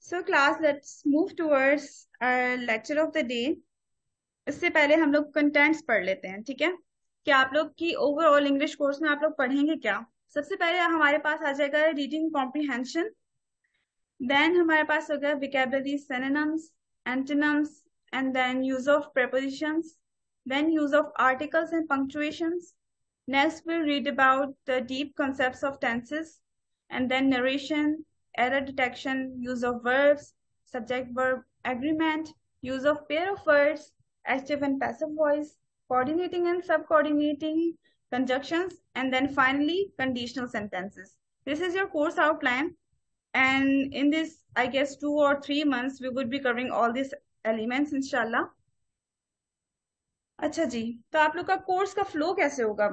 So class, let's move towards our lecture of the day. इससे पहले हम लोग कंटेंट्स पढ़ लेते हैं, ठीक है? कि आप लोग की ओवरऑल इंग्लिश कोर्स में आप लोग पढ़ेंगे क्या। सबसे पहले हमारे पास आ जाएगा रीडिंग कॉम्प्रिहेंशन। देन हमारे पास होगा vocabulary, synonyms, antonyms, and then use of prepositions, then use of articles and punctuations. Next, we'll read about the deep concepts of tenses, and then narration, error detection, use of verbs, subject verb agreement, use of pair of words, active and passive voice, coordinating and subcoordinating, conjunctions, and then finally conditional sentences. This is your course outline, and in this, I guess, 2 or 3 months, we would be covering all these elements, inshallah. अच्छा जी, तो आप लोग का course का flow कैसे होगा?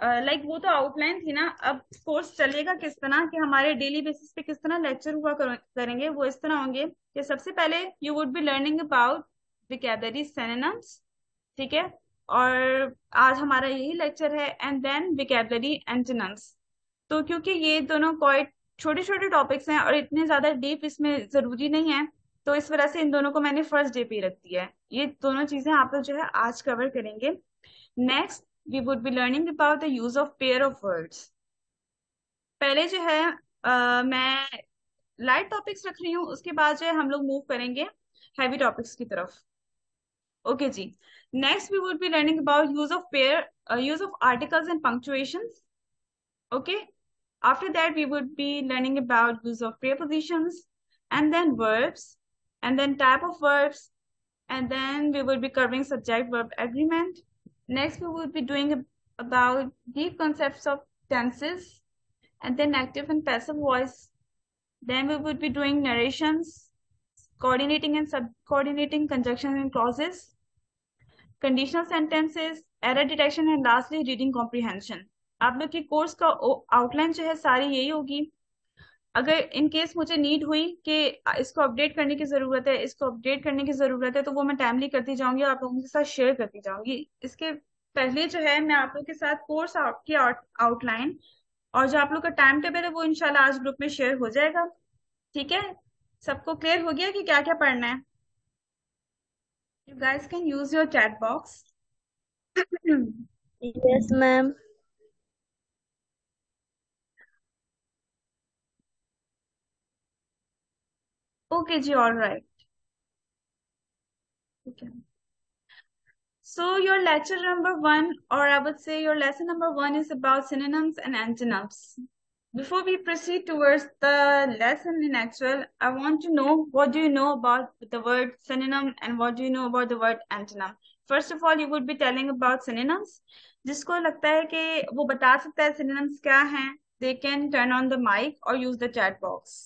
Like वो तो आउटलाइन थी ना, अब कोर्स चलेगा किस तरह कि हमारे डेली बेसिस पे किस तरह लेक्चर हुआ करेंगे वो इस तरह होंगे कि सबसे पहले you would be learning about vocabulary, synonyms, ठीक है? और आज हमारा यही लेक्चर है, एंड देन विकेबलरी एंटोनिम्स। तो क्योंकि ये दोनों क्वाइट छोटे छोटे टॉपिक्स हैं और इतने ज्यादा डीप इसमें जरूरी नहीं है, तो इस वजह से इन दोनों को मैंने फर्स्ट डे पे ही रख दिया है। ये दोनों चीजें आप लोग जो है आज कवर करेंगे। Next, we would be learning about the use of pair of words. पहले जो है मैं लाइट टॉपिक्स रख रही हूँ, उसके बाद जो है हम लोग मूव करेंगे हैवी टॉपिक्स की तरफ। ओके जी। Next, we would be learning about use of pair, use of articles and punctuations. Okay. After that, we would be learning about use of prepositions, and then verbs, and then type of verbs, and then we will be covering subject-verb agreement. Next, we will be doing about deep concepts of tenses, and then active and passive voice. Then we would be doing narrations, coordinating and sub-coordinating conjunctions and clauses, conditional sentences, error detection, and lastly reading comprehension. आप लोग की course का outline जो है सारी यही होगी। अगर इन केस मुझे नीड हुई कि इसको अपडेट करने की जरूरत है, इसको अपडेट करने की जरूरत है, तो वो मैं टाइमली करती जाऊंगी और आप लोगों के साथ शेयर करती जाऊंगी। इसके पहले जो है मैं आप लोग के साथ कोर्स की आउटलाइन और जो आप लोग का टाइम टेबल है वो इंशाल्लाह आज ग्रुप में शेयर हो जाएगा। ठीक है? सबको क्लियर हो गया कि क्या क्या पढ़ना है? You guys can use your chat box. Yes, ma'am. Okay, ji, all right. Okay. So your lecture number one, or I would say your lesson number one, is about synonyms and antonyms. Before we proceed towards the lesson in actual, I want to know what do you know about the word synonym and what do you know about the word antonym. First of all, you would be telling about synonyms. जिसको लगता है कि वो बता सकता है synonyms क्या हैं, they can turn on the mic or use the chat box.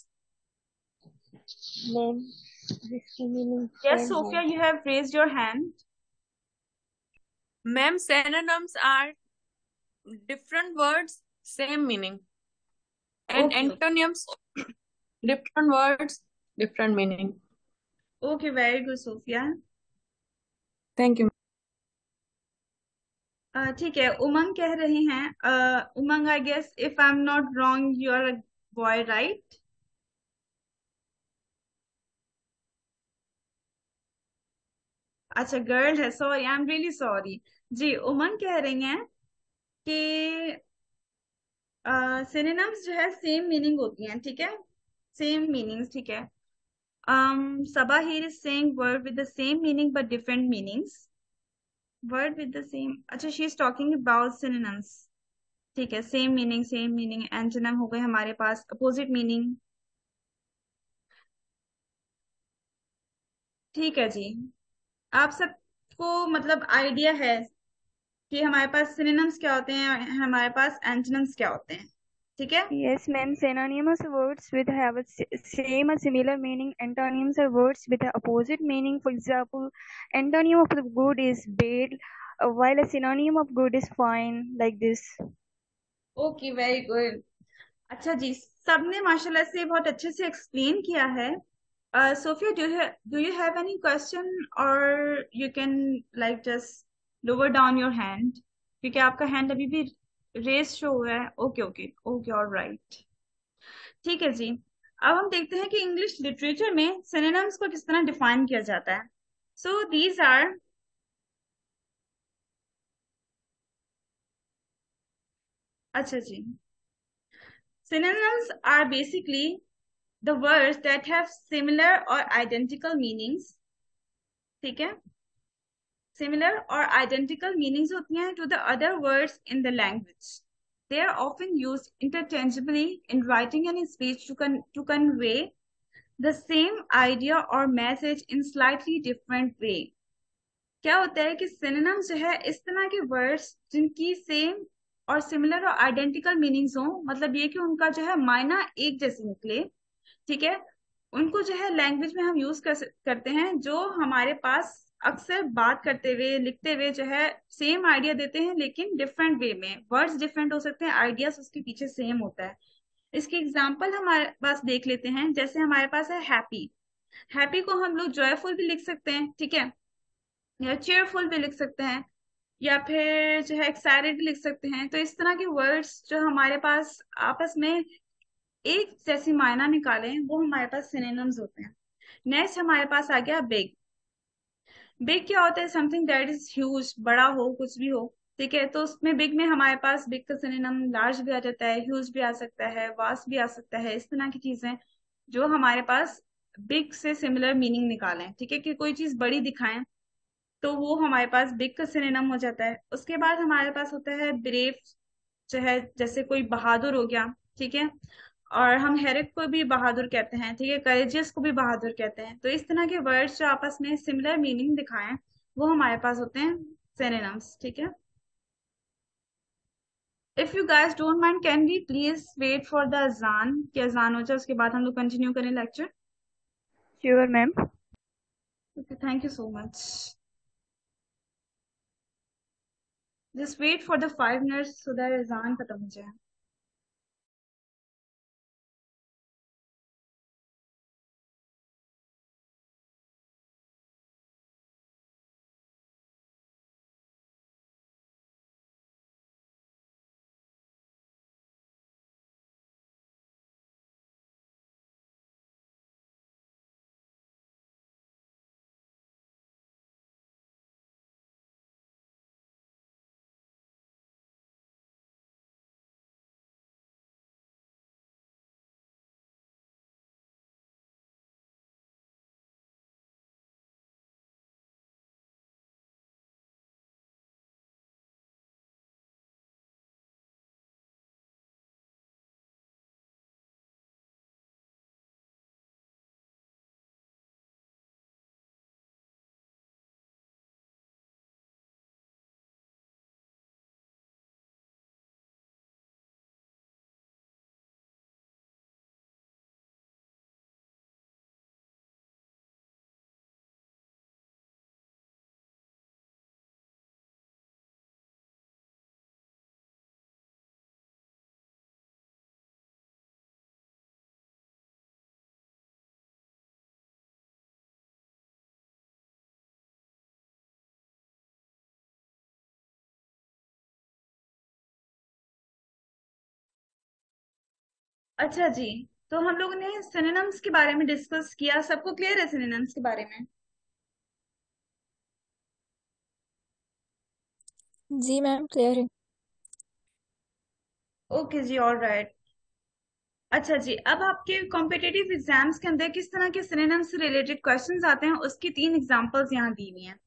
Ma'am, जिसकी meaning Yes, same Sophia, है. you have raised your hand. Ma'am, synonyms are different words, same meaning. And Okay. antonyms, different words, different meaning. Okay, very good, Sophia. Thank you. ठीक है, उमंग कह रहे हैं, Umang, I guess if I am not wrong, you are a boy, right? अच्छा, girl है, sorry, I am really sorry. जी, उमंग कह रही हैं कि सिनोनिम्स जो है सेम मीनिंग होती हैं, ठीक है? सेम मीनिंग्स, ठीक है। Saba here is saying word with the same meaning but different meanings. Word with the same, अच्छा, she is talking about synonyms. ठीक है, same meaning, same meaning. Antonym हो गए हमारे पास अपोजिट मीनिंग। ठीक है जी। आप सबको मतलब आइडिया है कि हमारे पास सिनोनिम्स क्या होते हैं, हमारे पास एंटोनिम्स क्या होते हैं, ठीक है? Yes, ma'am. Synonymous words with have a same or similar meaning. Antonyms are words with the opposite meaning. For example, antonym of the good is bad, while a synonym of good is fine. Like this. Okay, very good. अच्छा जी, सबने माशाल्लाह से बहुत अच्छे से explain किया है। Sophia, do you have any question, और you can like just lower down your hand, क्योंकि आपका हैंड अभी भी रेस शो हो रहा है। Okay okay okay, all right. ठीक है जी। अब हम देखते हैं कि इंग्लिश लिटरेचर में सिनोनिम्स को किस तरह डिफाइन किया जाता है। सो दीज आर, अच्छा जी, synonyms are basically the words that have similar or identical meanings, ठीक है, similar or identical meanings होती हैं to the other words in the language. They are often used interchangeably in writing and in speech to convey the same idea or message in slightly different way. क्या होता है कि synonyms जो है इस तरह के वर्ड्स जिनकी सेम और सिमिलर और आइडेंटिकल मीनिंग्स हो, मतलब ये कि उनका जो है मायना एक जैसे निकले, ठीक है, उनको जो है लैंग्वेज में हम यूज करते हैं, जो हमारे पास अक्सर बात करते हुए लिखते हुए जो है सेम आइडिया देते हैं, लेकिन डिफरेंट वे में। वर्ड्स डिफरेंट हो सकते हैं, आइडियाज उसके पीछे सेम होता है। इसके एग्जाम्पल हमारे पास देख लेते हैं। जैसे हमारे पास है हैप्पी। हैप्पी को हम लोग जॉयफुल भी लिख सकते हैं, ठीक है, या चेयरफुल भी लिख सकते हैं, या फिर जो है एक्साइटेड भी लिख सकते हैं। तो इस तरह के वर्ड्स जो हमारे पास आपस में एक जैसी मायना निकालें, वो हमारे पास सिनोनिम्स होते हैं। नेक्स्ट हमारे पास आ गया बिग। बिग क्या होता है? समथिंग दैट इज ह्यूज, बड़ा हो, कुछ भी हो, ठीक है। तो उसमें बिग में हमारे पास बिग का सिनोनिम लार्ज भी आ जाता है, ह्यूज भी आ सकता है, वास्ट भी आ सकता है। इस तरह की चीजें जो हमारे पास बिग से सिमिलर मीनिंग निकालें, ठीक है, कि कोई चीज बड़ी दिखाएं, तो वो हमारे पास बिग का सिनोनिम हो जाता है। उसके बाद हमारे पास होता है ब्रेव, जो है जैसे कोई बहादुर हो गया, ठीक है, और हम हेरिक को भी बहादुर कहते हैं, ठीक है, करेजियस को भी बहादुर कहते हैं। तो इस तरह के वर्ड्स जो आपस में सिमिलर मीनिंग दिखाएं, वो हमारे पास होते हैं सिनोनिम्स, ठीक है। If you guys don't mind, can we please wait for the अजान, कि अजान हो जाए, उसके बाद हम लोग कंटिन्यू करें lecture. Sure, ma'am. Okay, thank you so much. Just wait for the 5 minutes so that अजान खत्म हो जाए। अच्छा जी, तो हम लोगों ने सिनोनिम्स के बारे में डिस्कस किया। सबको क्लियर है सिनोनिम्स के बारे में? जी मैम, क्लियर है। ओके जी, ऑल राइट। अच्छा जी, अब आपके कॉम्पिटिटिव एग्जाम्स के अंदर किस तरह के सिनोनिम्स से रिलेटेड क्वेश्चंस आते हैं, उसकी 3 एग्जांपल्स यहाँ दी हुई हैं।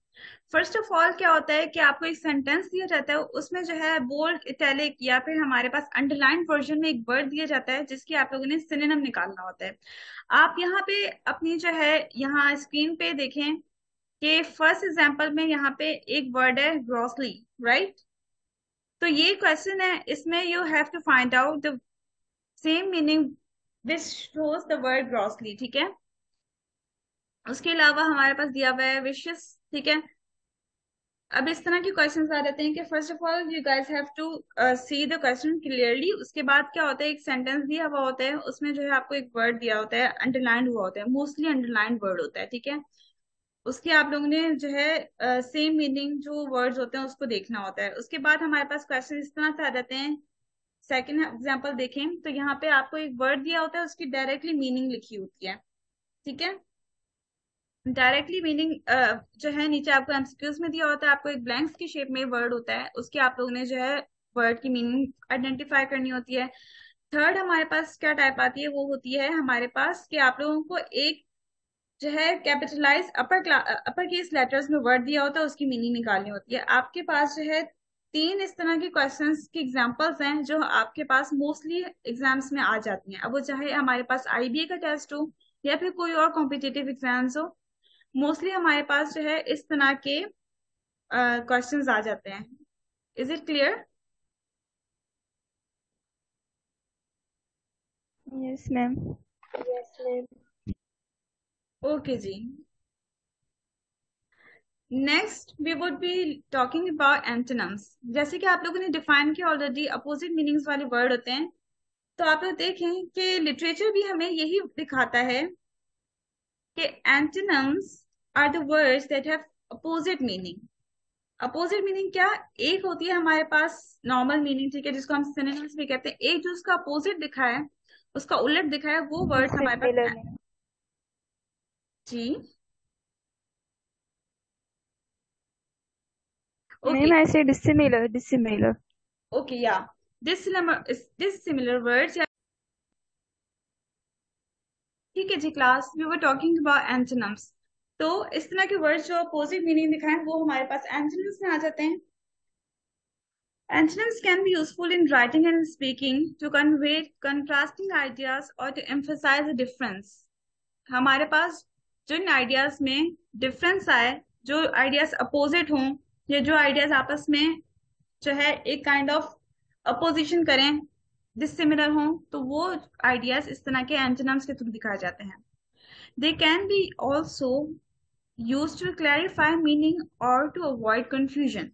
फर्स्ट ऑफ ऑल क्या होता है कि आपको एक सेंटेंस दिया जाता है, उसमें जो है बोल्ड, इटैलिक या फिर हमारे पास अंडरलाइन वर्जन में एक वर्ड दिया जाता है, जिसकी आप लोगों ने सिनोनिम निकालना होता है। आप यहाँ पे अपनी जो है यहाँ स्क्रीन पे देखें कि फर्स्ट एग्जांपल में यहाँ पे एक वर्ड है ग्रॉसली, राइट। तो ये क्वेश्चन है, इसमें you have to find out the same meaning which shows the word grossly, ठीक है। उसके अलावा हमारे पास दिया हुआ है विशियस, ठीक है। अब इस तरह के क्वेश्चंस आ जाते हैं कि first of all you guys have to see the question clearly. उसके बाद क्या होता है, एक सेंटेंस दिया हुआ होता है, उसमें जो है आपको एक वर्ड दिया होता है, अंडरलाइन हुआ होता है, मोस्टली अंडरलाइन वर्ड होता है, ठीक है। उसके आप लोगों ने जो है सेम मीनिंग जो वर्ड्स होते हैं उसको देखना होता है। उसके बाद हमारे पास क्वेश्चन इस तरह से आ जाते हैं सेकंड एग्जांपल देखें तो यहाँ पे आपको एक वर्ड दिया होता है, उसकी डायरेक्टली मीनिंग लिखी होती है, ठीक है। डायरेक्टली मीनिंग जो है नीचे आपको एमसीक्यूज में दिया होता है, आपको एक ब्लैंक्स की शेप में वर्ड होता है, उसकी आप लोगों ने जो है वर्ड की मीनिंग आइडेंटिफाई करनी होती है। थर्ड हमारे पास क्या टाइप आती है, वो होती है हमारे पास कि आप लोगों को एक जो है कैपिटलाइज अपर केस लेटर्स में वर्ड दिया होता है, उसकी मीनिंग निकालनी होती है। आपके पास जो है तीन इस तरह के क्वेश्चंस की एग्जांपल्स हैं जो आपके पास मोस्टली एग्जाम्स में आ जाती हैं, अब वो चाहे हमारे पास आईबीए का टेस्ट हो या फिर कोई और कॉम्पिटिटिव एग्जाम्स हो, मोस्टली हमारे पास जो है इस तरह के क्वेश्चंस आ जाते हैं। Is it clear? Yes, ma'am. Okay जी। Next we would be talking about antonyms. जैसे कि आप लोगों ने डिफाइन किया ऑलरेडी, अपोजिट मीनिंग्स वाले वर्ड होते हैं। तो आप लोग देखें कि लिटरेचर भी हमें यही दिखाता है कि antonyms are the words that have opposite meaning. Opposite meaning क्या, एक होती है हमारे पास नॉर्मल मीनिंग, ठीक है, जिसको हम सिनोनिम्स भी कहते हैं। एक जो उसका अपोजिट दिखा है, उसका उलट दिखा है, वो वर्ड्स हमारे Dissimilar पास। meaning. जी। Ma'am, okay. I say dissimilar, dissimilar. Okay या डिसिमिलर वर्ड्स, या ठीक है जी class, we were talking about antonyms. तो इस तरह के वर्ड्स जो अपोजिट मीनिंग दिखाएं वो हमारे पास एंटोनिम्स में आ जाते हैं। Antonyms can be useful in writing and speaking to convey contrasting ideas or to emphasize a difference. हमारे पास जिन आइडियाज में डिफरेंस आए, जो आइडियाज अपोजिट हों, या जो आइडियाज आपस में जो है एक काइंड ऑफ अपोजिशन करें, डिसिमिलर हों, तो वो आइडियाज इस तरह के एंटोनिम्स के थ्रू दिखाए जाते हैं। They can be also use to clarify meaning और टू अवॉइड कंफ्यूजन।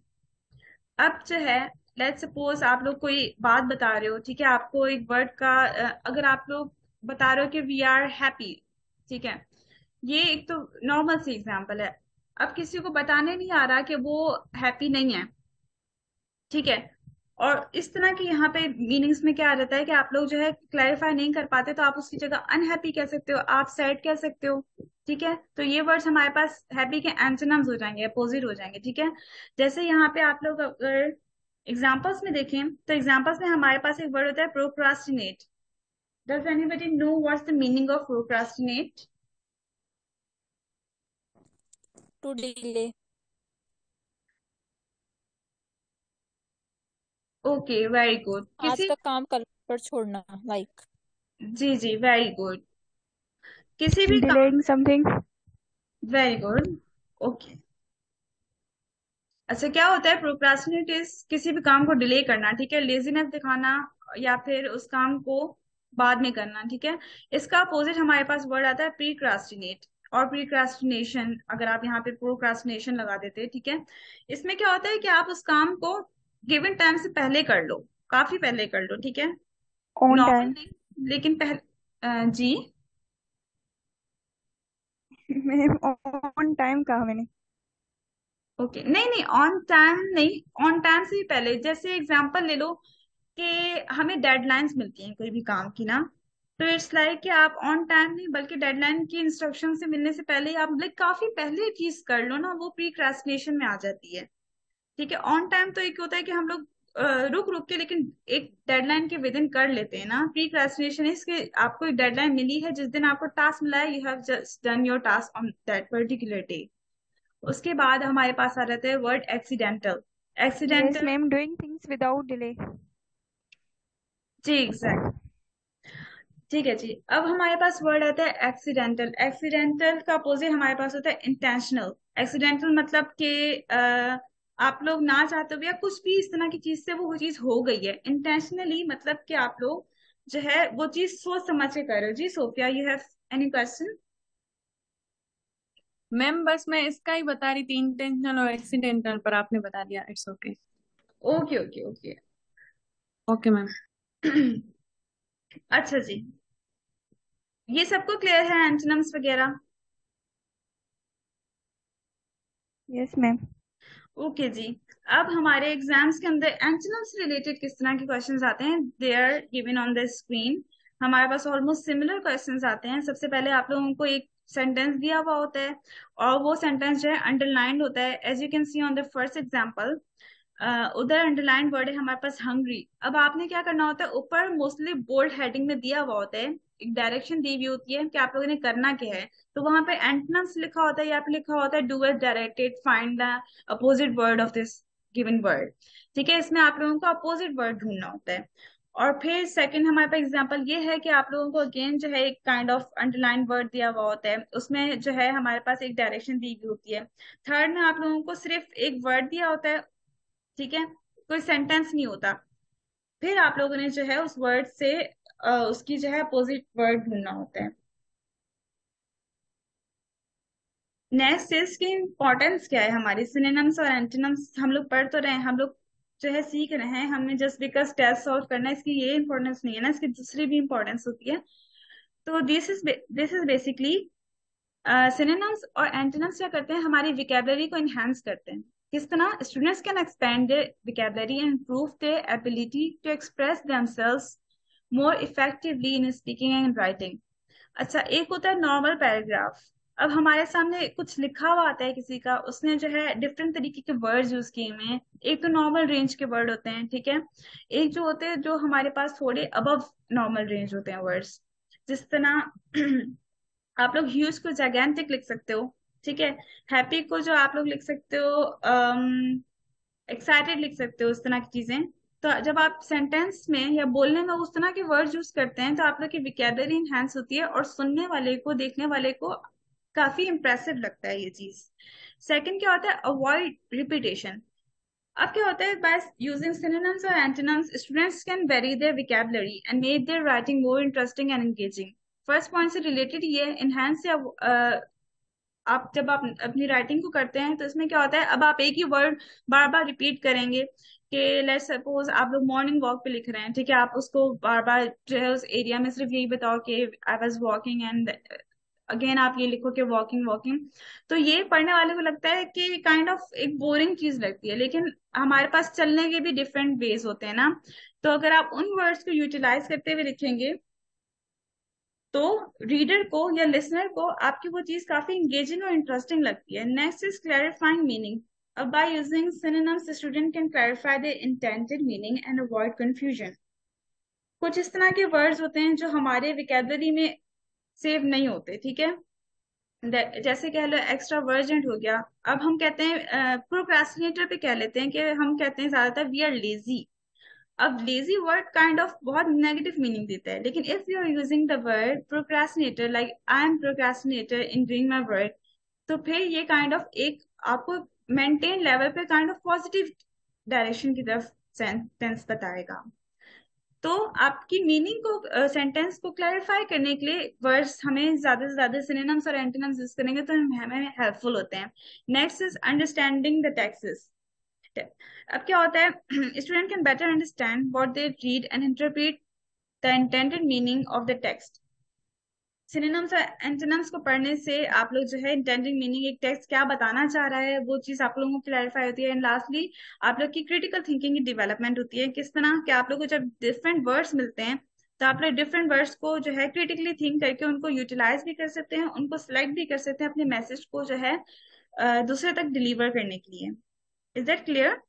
अब जो है लेट्स सपोज आप लोग कोई बात बता रहे हो, ठीक है, आपको एक वर्ड का अगर आप लोग बता रहे हो कि वी आर हैप्पी, ठीक है, ये एक तो नॉर्मल सी एग्जांपल है। अब किसी को बताने नहीं आ रहा कि वो हैप्पी नहीं है, ठीक है, और इस तरह के यहाँ पे मीनिंग्स में क्या आ जाता है कि आप लोग जो है क्लैरिफाई नहीं कर पाते, तो आप उसकी जगह अनहैप्पी कह सकते हो, आप सैड कह सकते हो, ठीक है। तो ये वर्ड्स हमारे पास हैप्पी के एंटोनिम्स हो जाएंगे, अपोजिट हो जाएंगे, ठीक है। जैसे यहाँ पे आप लोग अगर एग्जाम्पल्स में देखें तो एग्जाम्पल्स में हमारे पास एक वर्ड होता है procrastinate. Does anybody know what's the meaning of procrastinate? To delay. Okay, very good. आज किसी का काम कल पर छोड़ना, like. जी जी, वेरी गुड। किसी भी काम, Delaying something. Very good, okay. अच्छा, क्या होता है प्रोक्रास्टिनेट इज किसी भी काम को डिले करना, ठीक है, लेजीनेस दिखाना या फिर उस काम को बाद में करना, ठीक है। इसका अपोजिट हमारे पास वर्ड आता है प्रीक्रास्टिनेट और प्रीक्रास्टिनेशन। अगर आप यहाँ पे प्रोक्रास्टिनेशन लगा देते हैं, ठीक है, इसमें क्या होता है कि आप उस काम को गिवन टाइम से पहले कर लो, काफी पहले कर लो, ठीक है, On नॉर्मल time. नहीं लेकिन पहले। जी। Ma'am, on time कहा मैंने. ओके, नहीं नहीं, ऑन टाइम नहीं, ऑन टाइम से भी पहले। जैसे एग्जांपल ले लो कि हमें डेडलाइंस मिलती हैं कोई भी काम की ना, तो इट्स लाइक कि आप ऑन टाइम नहीं बल्कि डेडलाइन की इंस्ट्रक्शन से मिलने से पहले ही आप लाइक काफी पहले चीज कर लो ना, वो प्रीक्रास्टिनेशन में आ जाती है, ठीक है। ऑन टाइम तो एक होता है कि हम लोग रुक रुक के लेकिन एक डेडलाइन के विद इन कर लेते हैं ना। प्रीक्रास्टिनेशन इसके आपको एक डेडलाइन मिली है, जिस दिन आपको टास्क मिला है, you have just done your task on that particular day. उसके बाद हमारे पास आ जाता है word accidental. Yes, accidental, ma'am. Doing things without delay. जी एग्जैक्ट, ठीक है जी। अब हमारे पास वर्ड आता है एक्सीडेंटल। एक्सीडेंटल का अपोजिट हमारे पास होता है इंटेंशनल। एक्सीडेंटल मतलब कि आप लोग ना चाहते हुए या कुछ भी इस तरह की चीज से वो चीज हो गई है। इंटेंशनली मतलब कि आप लोग जो है वो चीज सोच समझ के कर रहे हो। जी Sophia, you have any question? Ma'am बस मैं इसका ही बता रही थी, इंटेंशनल और एक्सीडेंटल, पर आपने बता दिया, it's okay. Okay okay okay. Okay ma'am. अच्छा जी, ये सबको क्लियर है एंटोनिम्स वगैरह? Yes, ma'am. ओके जी। अब हमारे एग्जाम्स के अंदर एंटोनिम से रिलेटेड किस तरह के क्वेश्चंस आते हैं, they are given on the screen. हमारे पास ऑलमोस्ट सिमिलर क्वेश्चंस आते हैं। सबसे पहले आप लोगों को एक सेंटेंस दिया हुआ होता है और वो सेंटेंस जो है अंडरलाइंड होता है, as you can see on the first example. उधर अंडरलाइन वर्ड है हमारे पास हंग्री। अब आपने क्या करना होता है, ऊपर मोस्टली बोल्ड हेडिंग में दिया हुआ होता है, एक डायरेक्शन दी हुई होती है कि आप लोगों ने करना क्या है। तो वहां पे एंटोनिम्स लिखा होता है या पे लिखा होता है do as directed, find the opposite word of this given word. ठीक है, इसमें आप लोगों को अपोजिट वर्ड ढूंढना होता है। और फिर सेकंड हमारे पास एग्जांपल ये है कि आप लोगों को अगेन जो है एक काइंड ऑफ अंडरलाइन वर्ड दिया हुआ होता है, उसमें जो है हमारे पास एक डायरेक्शन दी हुई होती है। थर्ड में आप लोगों को सिर्फ एक वर्ड दिया होता है, ठीक है, कोई सेंटेंस नहीं होता। फिर आप लोगों ने जो है उस वर्ड से उसकी जो है अपोजिट वर्ड ढूंढना होता है। नेक्स्ट इसकी इंपॉर्टेंस क्या है, हमारी सिनोनिम्स और एंटोनिम्स हम लोग पढ़ तो रहे हैं, हम लोग जो है सीख रहे हैं, हमने जस्ट बिकॉज टेस्ट सॉल्व करना है इसकी ये इंपॉर्टेंस नहीं है ना, इसकी दूसरी भी इंपॉर्टेंस होती है। तो दिस इज बेसिकली सिनोनिम्स और एंटोनिम्स क्या करते हैं, हमारी विकेबलरी को इनहेंस करते हैं। किस तरह, students can expand their vocabulary and improve their ability to express themselves more effectively in speaking and writing. अच्छा, एक होता है नॉर्मल पैराग्राफ। अब हमारे सामने कुछ लिखा हुआ आता है किसी का, उसने जो है डिफरेंट तरीके के वर्ड्स यूज किए हुए हैं। एक तो नॉर्मल रेंज के वर्ड होते हैं, ठीक है। एक जो होते हैं जो हमारे पास थोड़े अबव नॉर्मल रेंज होते हैं वर्ड्स, जिस तरह आप लोग ह्यूज को जायगेंटिक लिख सकते हो, ठीक है। हैप्पी को जो आप लोग लिख सकते हो एक्साइटेड लिख सकते हो, उस तरह की चीजें। तो जब आप सेंटेंस में या बोलने में उस तरह के वर्ड यूज करते हैं तो आप लोग की विकेबलरी इनहेंस होती है और सुनने वाले को, देखने वाले को काफी इंप्रेसिव लगता है ये चीज। सेकंड क्या होता है, अवॉइड रिपीटेशन। अब क्या होता है, बाय यूजिंग सिनोनिम्स और antonyms students can very their vocabulary and make their writing more interesting and engaging. First point से रिलेटेड ये एनहांस या आप जब आप अपनी राइटिंग को करते हैं तो इसमें क्या होता है, अब आप एक ही वर्ड बार बार रिपीट करेंगे कि लेट्स सपोज आप लोग मॉर्निंग वॉक पे लिख रहे हैं, ठीक है, आप उसको बार बार जो है उस एरिया में सिर्फ यही बताओ कि I was walking and again आप ये लिखो कि वॉकिंग वॉकिंग। तो ये पढ़ने वाले को लगता है कि काइंड ऑफ एक बोरिंग चीज लगती है, लेकिन हमारे पास चलने के भी डिफरेंट वेज होते हैं ना। तो अगर आप उन वर्ड्स को यूटिलाइज करते हुए लिखेंगे तो रीडर को या लिसनर को आपकी वो चीज काफी इंगेजिंग और इंटरेस्टिंग लगती है। Next is clarifying meaning. अब by using synonyms student can clarify the intended meaning and avoid confusion. कुछ इस तरह के वर्ड्स होते हैं जो हमारे विकेबलरी में सेव नहीं होते, ठीक है। जैसे कह लो एक्स्ट्रा वर्जेंट हो गया। अब हम कहते हैं प्रोक्रास्टिनेटर पे कह लेते हैं कि हम कहते हैं ज्यादातर वी आर लेजी। अब लेजी वर्ड काइंड ऑफ बहुत नेगेटिव मीनिंग देता है, लेकिन if you are using the word procrastinator like I am procrastinator in doing my work, तो फिर ये काइंड ऑफ एक आपको मेंटेन लेवल पे काइंड ऑफ पॉजिटिव डायरेक्शन की तरफ सेंटेंस बताएगा। तो आपकी मीनिंग को सेंटेंस को क्लैरिफाई करने के लिए वर्ड्स हमें ज्यादा से ज्यादा सिनोनिम्स और एंटोनिम्स यूज करेंगे तो हमें हेल्पफुल होते हैं। Next is understanding the text. अब क्या होता है, student can better understand what they read and interpret the intended meaning of the text. Synonyms और एंटोनिम्स को पढ़ने से आप लोग जो है इंटेंडेड मीनिंग, एक टेक्स्ट क्या बताना चाह रहा है वो चीज आप लोगों को क्लैरिफाई होती है। एंड लास्टली आप लोग की क्रिटिकल थिंकिंग की डेवलपमेंट होती है। किस तरह कि आप लोग को जब डिफरेंट वर्ड्स मिलते हैं तो आप लोग डिफरेंट वर्ड्स को जो है क्रिटिकली थिंक करके उनको यूटिलाइज भी कर सकते हैं, उनको सिलेक्ट भी कर सकते हैं अपने मैसेज को जो है दूसरे तक डिलीवर करने के लिए। Is that clear?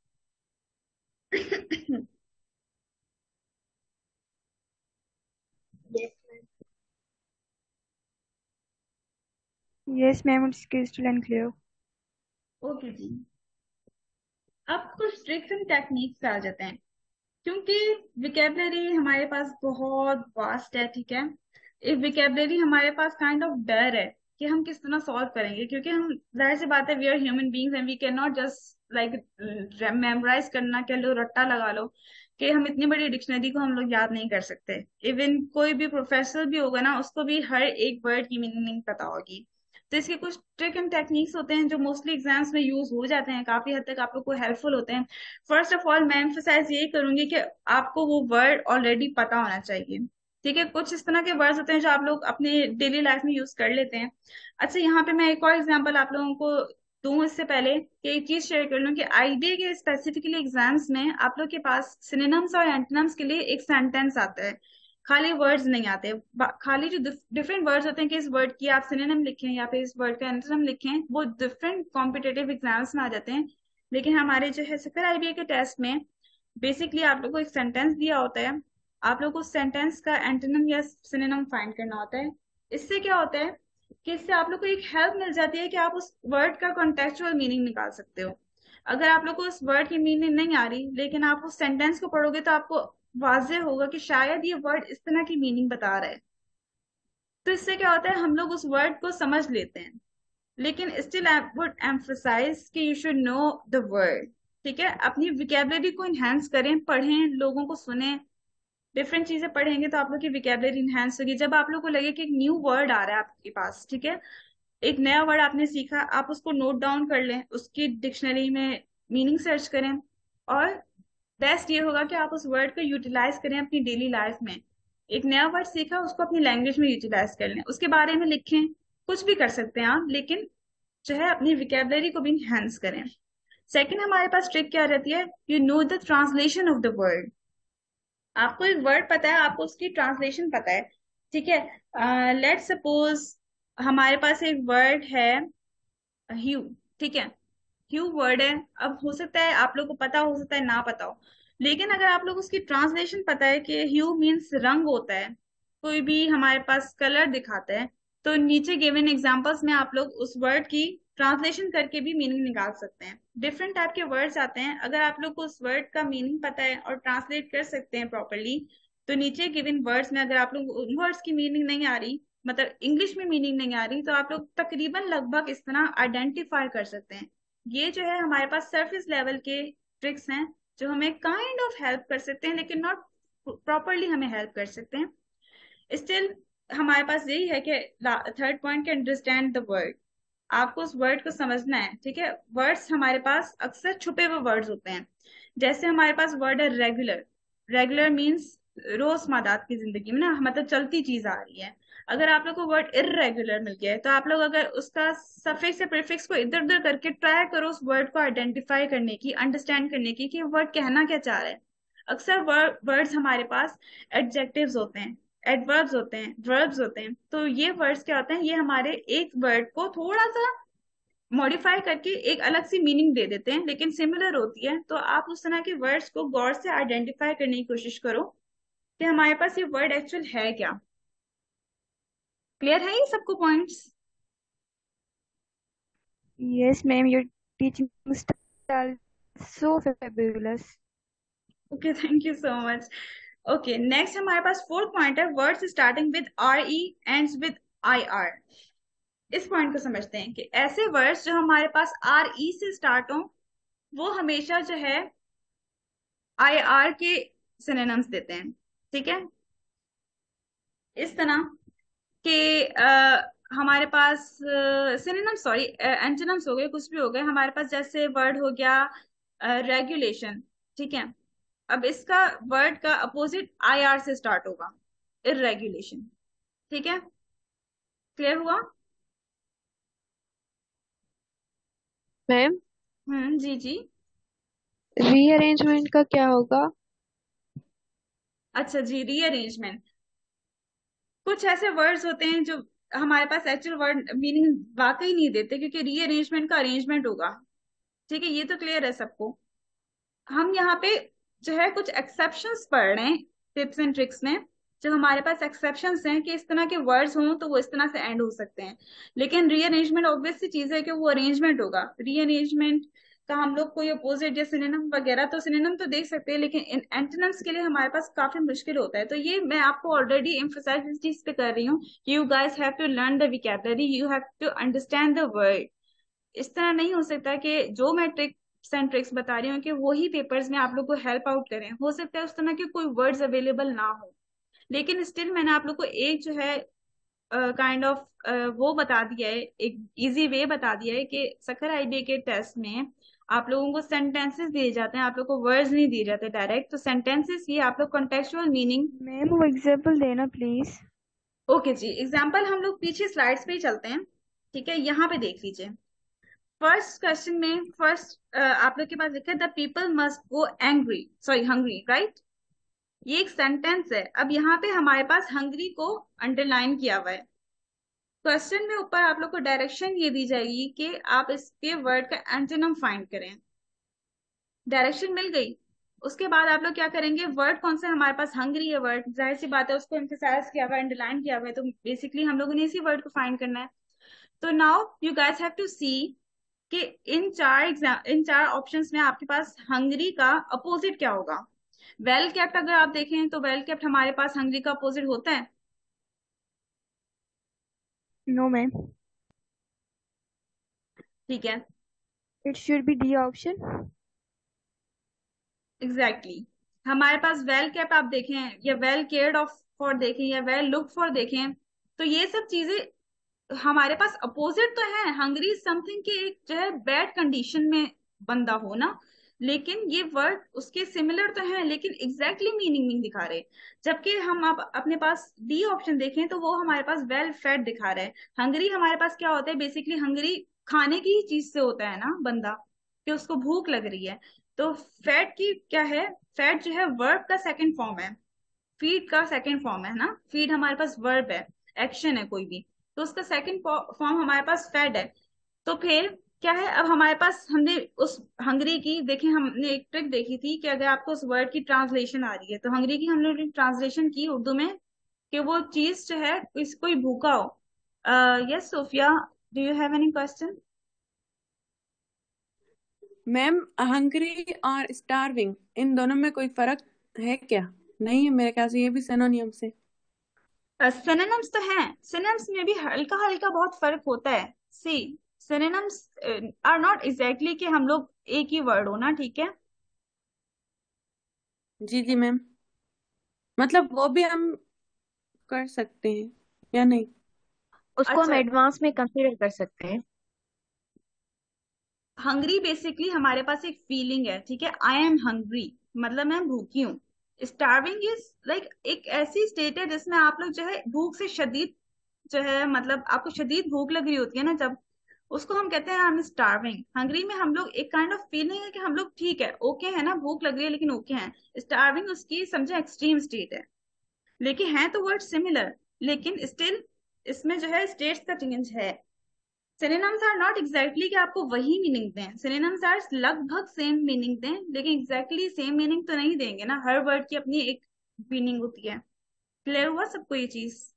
Yes, ma'am, it's crystal and clear. Okay जी। अब कुछ ट्रिक्स एंड टेक्निक्स पे आ जाते हैं, क्योंकि विकेबलरी हमारे पास बहुत वास्ट है, ठीक है। एक विकेबलरी हमारे पास काइंड ऑफ डर है कि हम किस तरह सॉल्व करेंगे, क्योंकि हम जाहिर सी बात है we are human beings and we can not just like memorise करना, कह लो रट्टा लगा लो कि हम इतनी बड़ी डिक्शनरी को हम लोग याद नहीं कर सकते। इवन कोई भी प्रोफेसर भी होगा ना, उसको भी हर एक वर्ड की मीनिंग पता होगी। तो इसके कुछ ट्रिक एंड टेक्निक्स होते हैं जो मोस्टली एग्जाम्स में यूज हो जाते हैं, काफी हद तक आप लोग को हेल्पफुल होते हैं। फर्स्ट ऑफ ऑल मैं एम्फोसाइज यही करूंगी कि आपको वो वर्ड ऑलरेडी पता होना चाहिए, ठीक है। कुछ इस तरह के वर्ड्स होते हैं जो आप लोग अपने डेली लाइफ में यूज कर लेते हैं। अच्छा, यहाँ पे मैं एक और एग्जांपल आप लोगों को दूं इससे पहले कि एक चीज शेयर कर लूं कि आईबीए के स्पेसिफिकली एग्जाम्स में आप लोग के पास सिनोनिम्स और एंटोनिम्स के लिए एक सेंटेंस आता है, खाली वर्ड्स नहीं आते। खाली जो डिफरेंट वर्ड्स होते हैं कि इस वर्ड की आप सिनोनिम लिखें या फिर इस वर्ड का एंटोनिम लिखें, वो डिफरेंट कॉम्पिटेटिव एग्जाम्स में आ जाते हैं। लेकिन हमारे जो है सकर आईबीए के टेस्ट में बेसिकली आप लोग को एक सेंटेंस दिया होता है, आप लोग को उस सेंटेंस का एंटोनिम या सिनोनिम फाइंड करना होता है। इससे क्या होता है कि इससे आप लोग को एक हेल्प मिल जाती है कि आप उस वर्ड का कॉन्टेक्चुअल मीनिंग निकाल सकते हो। अगर आप लोग को उस वर्ड की मीनिंग नहीं आ रही लेकिन आप उस सेंटेंस को पढ़ोगे तो आपको वाज़ेह होगा कि शायद ये वर्ड इस तरह की मीनिंग बता रहा है। तो इससे क्या होता है हम लोग उस वर्ड को समझ लेते हैं। लेकिन स्टिल आई वुड एम्फसाइज कि you should know the word. ठीक है, अपनी विकेबलरी को इनहेंस करें, पढ़ें, लोगों को सुने, डिफरेंट चीजें पढ़ेंगे तो आप लोग की विकेबलरी इनहेंस होगी। जब आप लोग को लगे कि एक न्यू वर्ड आ रहा है आपके पास, ठीक है, एक नया वर्ड आपने सीखा, आप उसको नोट डाउन कर लें, उसकी डिक्शनरी में मीनिंग सर्च करें, और बेस्ट ये होगा कि आप उस वर्ड को यूटिलाइज करें अपनी डेली लाइफ में। एक नया वर्ड सीखा उसको अपनी लैंग्वेज में यूटिलाइज कर लें, उसके बारे में लिखें, कुछ भी कर सकते हैं आप, लेकिन जो है अपनी विकेबलरी को भी इनहेंस करें। सेकंड हमारे पास ट्रिक क्या रहती है, you know the translation of the word. आपको एक वर्ड पता है, आपको उसकी ट्रांसलेशन पता है, ठीक है। लेट सपोज हमारे पास एक वर्ड है ह्यू, ठीक है, ह्यू वर्ड है। अब हो सकता है आप लोग को पता हो सकता है ना पता हो, लेकिन अगर आप लोग उसकी ट्रांसलेशन पता है कि ह्यू मीन्स रंग होता है, कोई भी हमारे पास कलर दिखाता है, तो नीचे गिवन एग्जांपल्स में आप लोग उस वर्ड की ट्रांसलेशन करके भी मीनिंग निकाल सकते हैं। डिफरेंट टाइप के वर्ड्स आते हैं, अगर आप लोग को उस वर्ड का मीनिंग पता है और ट्रांसलेट कर सकते हैं प्रॉपरली, तो नीचे गिवन वर्ड्स में अगर आप लोग उन वर्ड्स की मीनिंग नहीं आ रही, मतलब इंग्लिश में मीनिंग नहीं आ रही, तो आप लोग तकरीबन लगभग इस तरह आइडेंटिफाई कर सकते हैं। ये जो है हमारे पास सरफेस लेवल के ट्रिक्स हैं जो हमें काइंड ऑफ हेल्प कर सकते हैं, लेकिन नॉट प्रॉपरली हमें हेल्प कर सकते हैं। स्टिल हमारे पास यही है कि थर्ड पॉइंट के अंडरस्टैंड द वर्ड। आपको उस वर्ड को समझना है, ठीक है। वर्ड्स हमारे पास अक्सर छुपे हुए वर्ड्स होते हैं। जैसे हमारे पास वर्ड है रेगुलर। रेगुलर मीन्स रोजमर्रा की जिंदगी में ना, मतलब चलती चीज आ रही है। अगर आप लोग को वर्ड इर्रेगुलर मिल गया है तो आप लोग अगर उसका सफिक्स या प्रीफिक्स को इधर उधर करके ट्राई करो उस वर्ड को आइडेंटिफाई करने की, अंडरस्टैंड करने की कि वर्ड कहना क्या चाह रहा है। अक्सर वर्ड्स हमारे पास एडजेक्टिव्स होते हैं, एडवर्ब्स होते हैं, वर्ब्स होते हैं। तो ये वर्ड्स क्या होते हैं, ये हमारे एक वर्ड को थोड़ा सा मॉडिफाई करके एक अलग सी मीनिंग दे देते हैं, लेकिन सिमिलर होती है। तो आप उस तरह के वर्ड्स को गौर से आइडेंटिफाई करने की कोशिश करो कि हमारे पास ये वर्ड एक्चुअल है क्या। क्लियर है ये सबको points? Yes, ma'am, your teaching style is so fabulous. Okay, thank you so much. Okay, next हमारे पास फोर्थ पॉइंट है, words starting with R E ends with I R. इस पॉइंट को समझते हैं कि ऐसे वर्ड्स जो हमारे पास आर ई से स्टार्ट हो, वो हमेशा जो है आई आर के सिनोनिम्स देते हैं, ठीक है। इस तरह के हमारे पास सिनोनिम, सॉरी एंटोनिम्स हो गए, कुछ भी हो गए हमारे पास। जैसे वर्ड हो गया रेगुलेशन, ठीक है। अब इसका वर्ड का अपोजिट आई आर से स्टार्ट होगा, इरेगुलेशन, ठीक है। क्लियर हुआ? मैम, जी जी। रीअरेंजमेंट का क्या होगा? अच्छा जी, रीअरेंजमेंट। कुछ ऐसे वर्ड्स होते हैं जो हमारे पास एक्चुअल वर्ड मीनिंग वाकई नहीं देते, क्योंकि रीअरेंजमेंट का अरेंजमेंट होगा, ठीक है, ये तो क्लियर है सबको। हम यहाँ पे जो है कुछ एक्सेप्शंस पढ़ रहे हैं टिप्स एंड ट्रिक्स में। जो हमारे पास एक्सेप्शंस हैं कि इस तरह के वर्ड्स हों तो वो इस तरह से एंड हो सकते हैं, लेकिन रीअरेंजमेंट ऑब्वियस सी चीज है कि वो अरेंजमेंट होगा। रीअरेंजमेंट का हम लोग कोई अपोजिट या सिनोनिम वगैरह, तो सिनोनिम तो देख सकते हैं, लेकिन इन एंटोनिम्स के लिए हमारे पास काफी मुश्किल होता है। तो ये मैं आपको ऑलरेडी एम्फसाइज इस चीज पे कर रही हूँ, you guys have to learn the vocabulary, you have to understand the word. इस तरह नहीं हो सकता कि जो मैं टिप्स एंड ट्रिक्स बता रही हूँ कि वही पेपर्स में आप लोग को हेल्प आउट करें। हो सकता है उस तरह के कोई वर्ड्स अवेलेबल ना हो, लेकिन स्टिल मैंने आप लोग को एक जो है काइंड ऑफ वो बता दिया है, एक इजी वे बता दिया है कि सखर आईबीए के टेस्ट में आप लोगों को सेंटेंसेस दिए जाते हैं, आप लोग को वर्ड्स नहीं दिए जाते डायरेक्ट। तो सेंटेंसेस ही आप लोग कॉन्टेक्चुअल मीनिंग। मैम वो एग्जाम्पल देना प्लीज। ओके जी, एग्जाम्पल हम लोग पीछे स्लाइड्स पे ही चलते हैं, ठीक है, यहाँ पे देख लीजिए। फर्स्ट क्वेश्चन में फर्स्ट आप लोग के पास लिखा है the people must go angry sorry hungry, right? ये एक सेंटेंस है। अब यहाँ पे हमारे पास हंग्री को अंडरलाइन किया हुआ है। क्वेश्चन में ऊपर आप लोग को डायरेक्शन ये दी जाएगी कि आप इसके वर्ड का एंटोनिम फाइंड करें। डायरेक्शन मिल गई। उसके बाद आप लोग क्या करेंगे, वर्ड कौन सा हमारे पास हंग्री है वर्ड, जाहिर सी बात है उसको एम्फेसाइज किया हुआ है, अंडरलाइन किया हुआ है, तो बेसिकली हम लोगों ने इसी वर्ड को फाइंड करना है। तो now you guys have to see कि इन चार ऑप्शंस में आपके पास हंगरी का अपोजिट क्या होगा। वेल केप्ट अगर आप देखें तो वेल केप्ट हमारे पास हंगरी का अपोजिट होता है? No, ma'am. ठीक है, It should be D option. Exactly exactly. हमारे पास वेल केप्ट आप देखें या वेल केयर्ड ऑफ फॉर देखें या वेल लुक फॉर देखें, तो ये सब चीजें हमारे पास अपोजिट तो है। हंगरी समथिंग की एक जो है बैड कंडीशन में बंदा हो ना, लेकिन ये वर्ड उसके सिमिलर तो है लेकिन एग्जैक्टली मीनिंग नहीं दिखा रहे। जबकि हम अब अपने पास डी ऑप्शन देखें तो वो हमारे पास वेल फेड दिखा रहा है। हंगरी हमारे पास क्या होता है, बेसिकली हंगरी खाने की ही चीज से होता है ना बंदा, कि उसको भूख लग रही है। तो फैट की क्या है, फैट जो है वर्ब का सेकंड फॉर्म है, फीड का सेकंड फॉर्म है ना। फीड हमारे पास वर्ब है, एक्शन है कोई भी, तो उसका सेकंड फॉर्म हमारे पास फेड है। तो फिर क्या है, अब हमारे पास हमने उस हंगरी की देखें, हमने एक ट्रिक देखी थी कि अगर आपको उस वर्ड की ट्रांसलेशन आ रही है तो हंगरी की हमने ट्रांसलेशन की उर्दू में कि वो चीज जो है कोई भूखा हो। Yes Sophia, do you have any question? Ma'am hungry और स्टारविंग इन दोनों में कोई फर्क है क्या? नहीं है मेरे ख्याल से, ये भी सिनोनियम से। सिनोनिम्स तो हैं, सिनोनिम्स में भी हल्का हल्का बहुत फर्क होता है। सी, सिनोनिम्स आर नॉट एग्जैक्टली कि हम लोग एक ही वर्ड हो ना, ठीक है? जी जी मैम, मतलब वो भी हम कर सकते हैं या नहीं? उसको हम अच्छा, एडवांस में कंसीडर कर सकते हैं। हंग्री बेसिकली हमारे पास एक फीलिंग है, ठीक है? आई एम हंग्री मतलब मैं भूखी हूँ। स्टार्विंग इज लाइक एक ऐसी स्टेट है जिसमें आप लोग जो है भूख से शदीद जो है, मतलब आपको शदीद भूख लग रही होती है ना, जब उसको हम कहते हैं आई एम स्टार्विंग। हंगरी में हम लोग एक काइंड ऑफ फीलिंग है कि हम लोग ठीक है, ओके है ना, भूख लग रही है लेकिन ओके है। स्टार्विंग उसकी समझे एक्सट्रीम स्टेट है, लेकिन है तो वर्ड सिमिलर, लेकिन स्टिल इसमें जो है स्टेट्स का चेंज है। सिनोनिम्स आर नॉट एग्जैक्टली कि आपको वही मीनिंग दें, सिनोनिम्स आर लगभग सेम मीनिंग दें, लेकिन एग्जैक्टली सेम मीनिंग तो नहीं देंगे ना, हर वर्ड की अपनी एक मीनिंग होती है। क्लियर हुआ सबको ये चीज?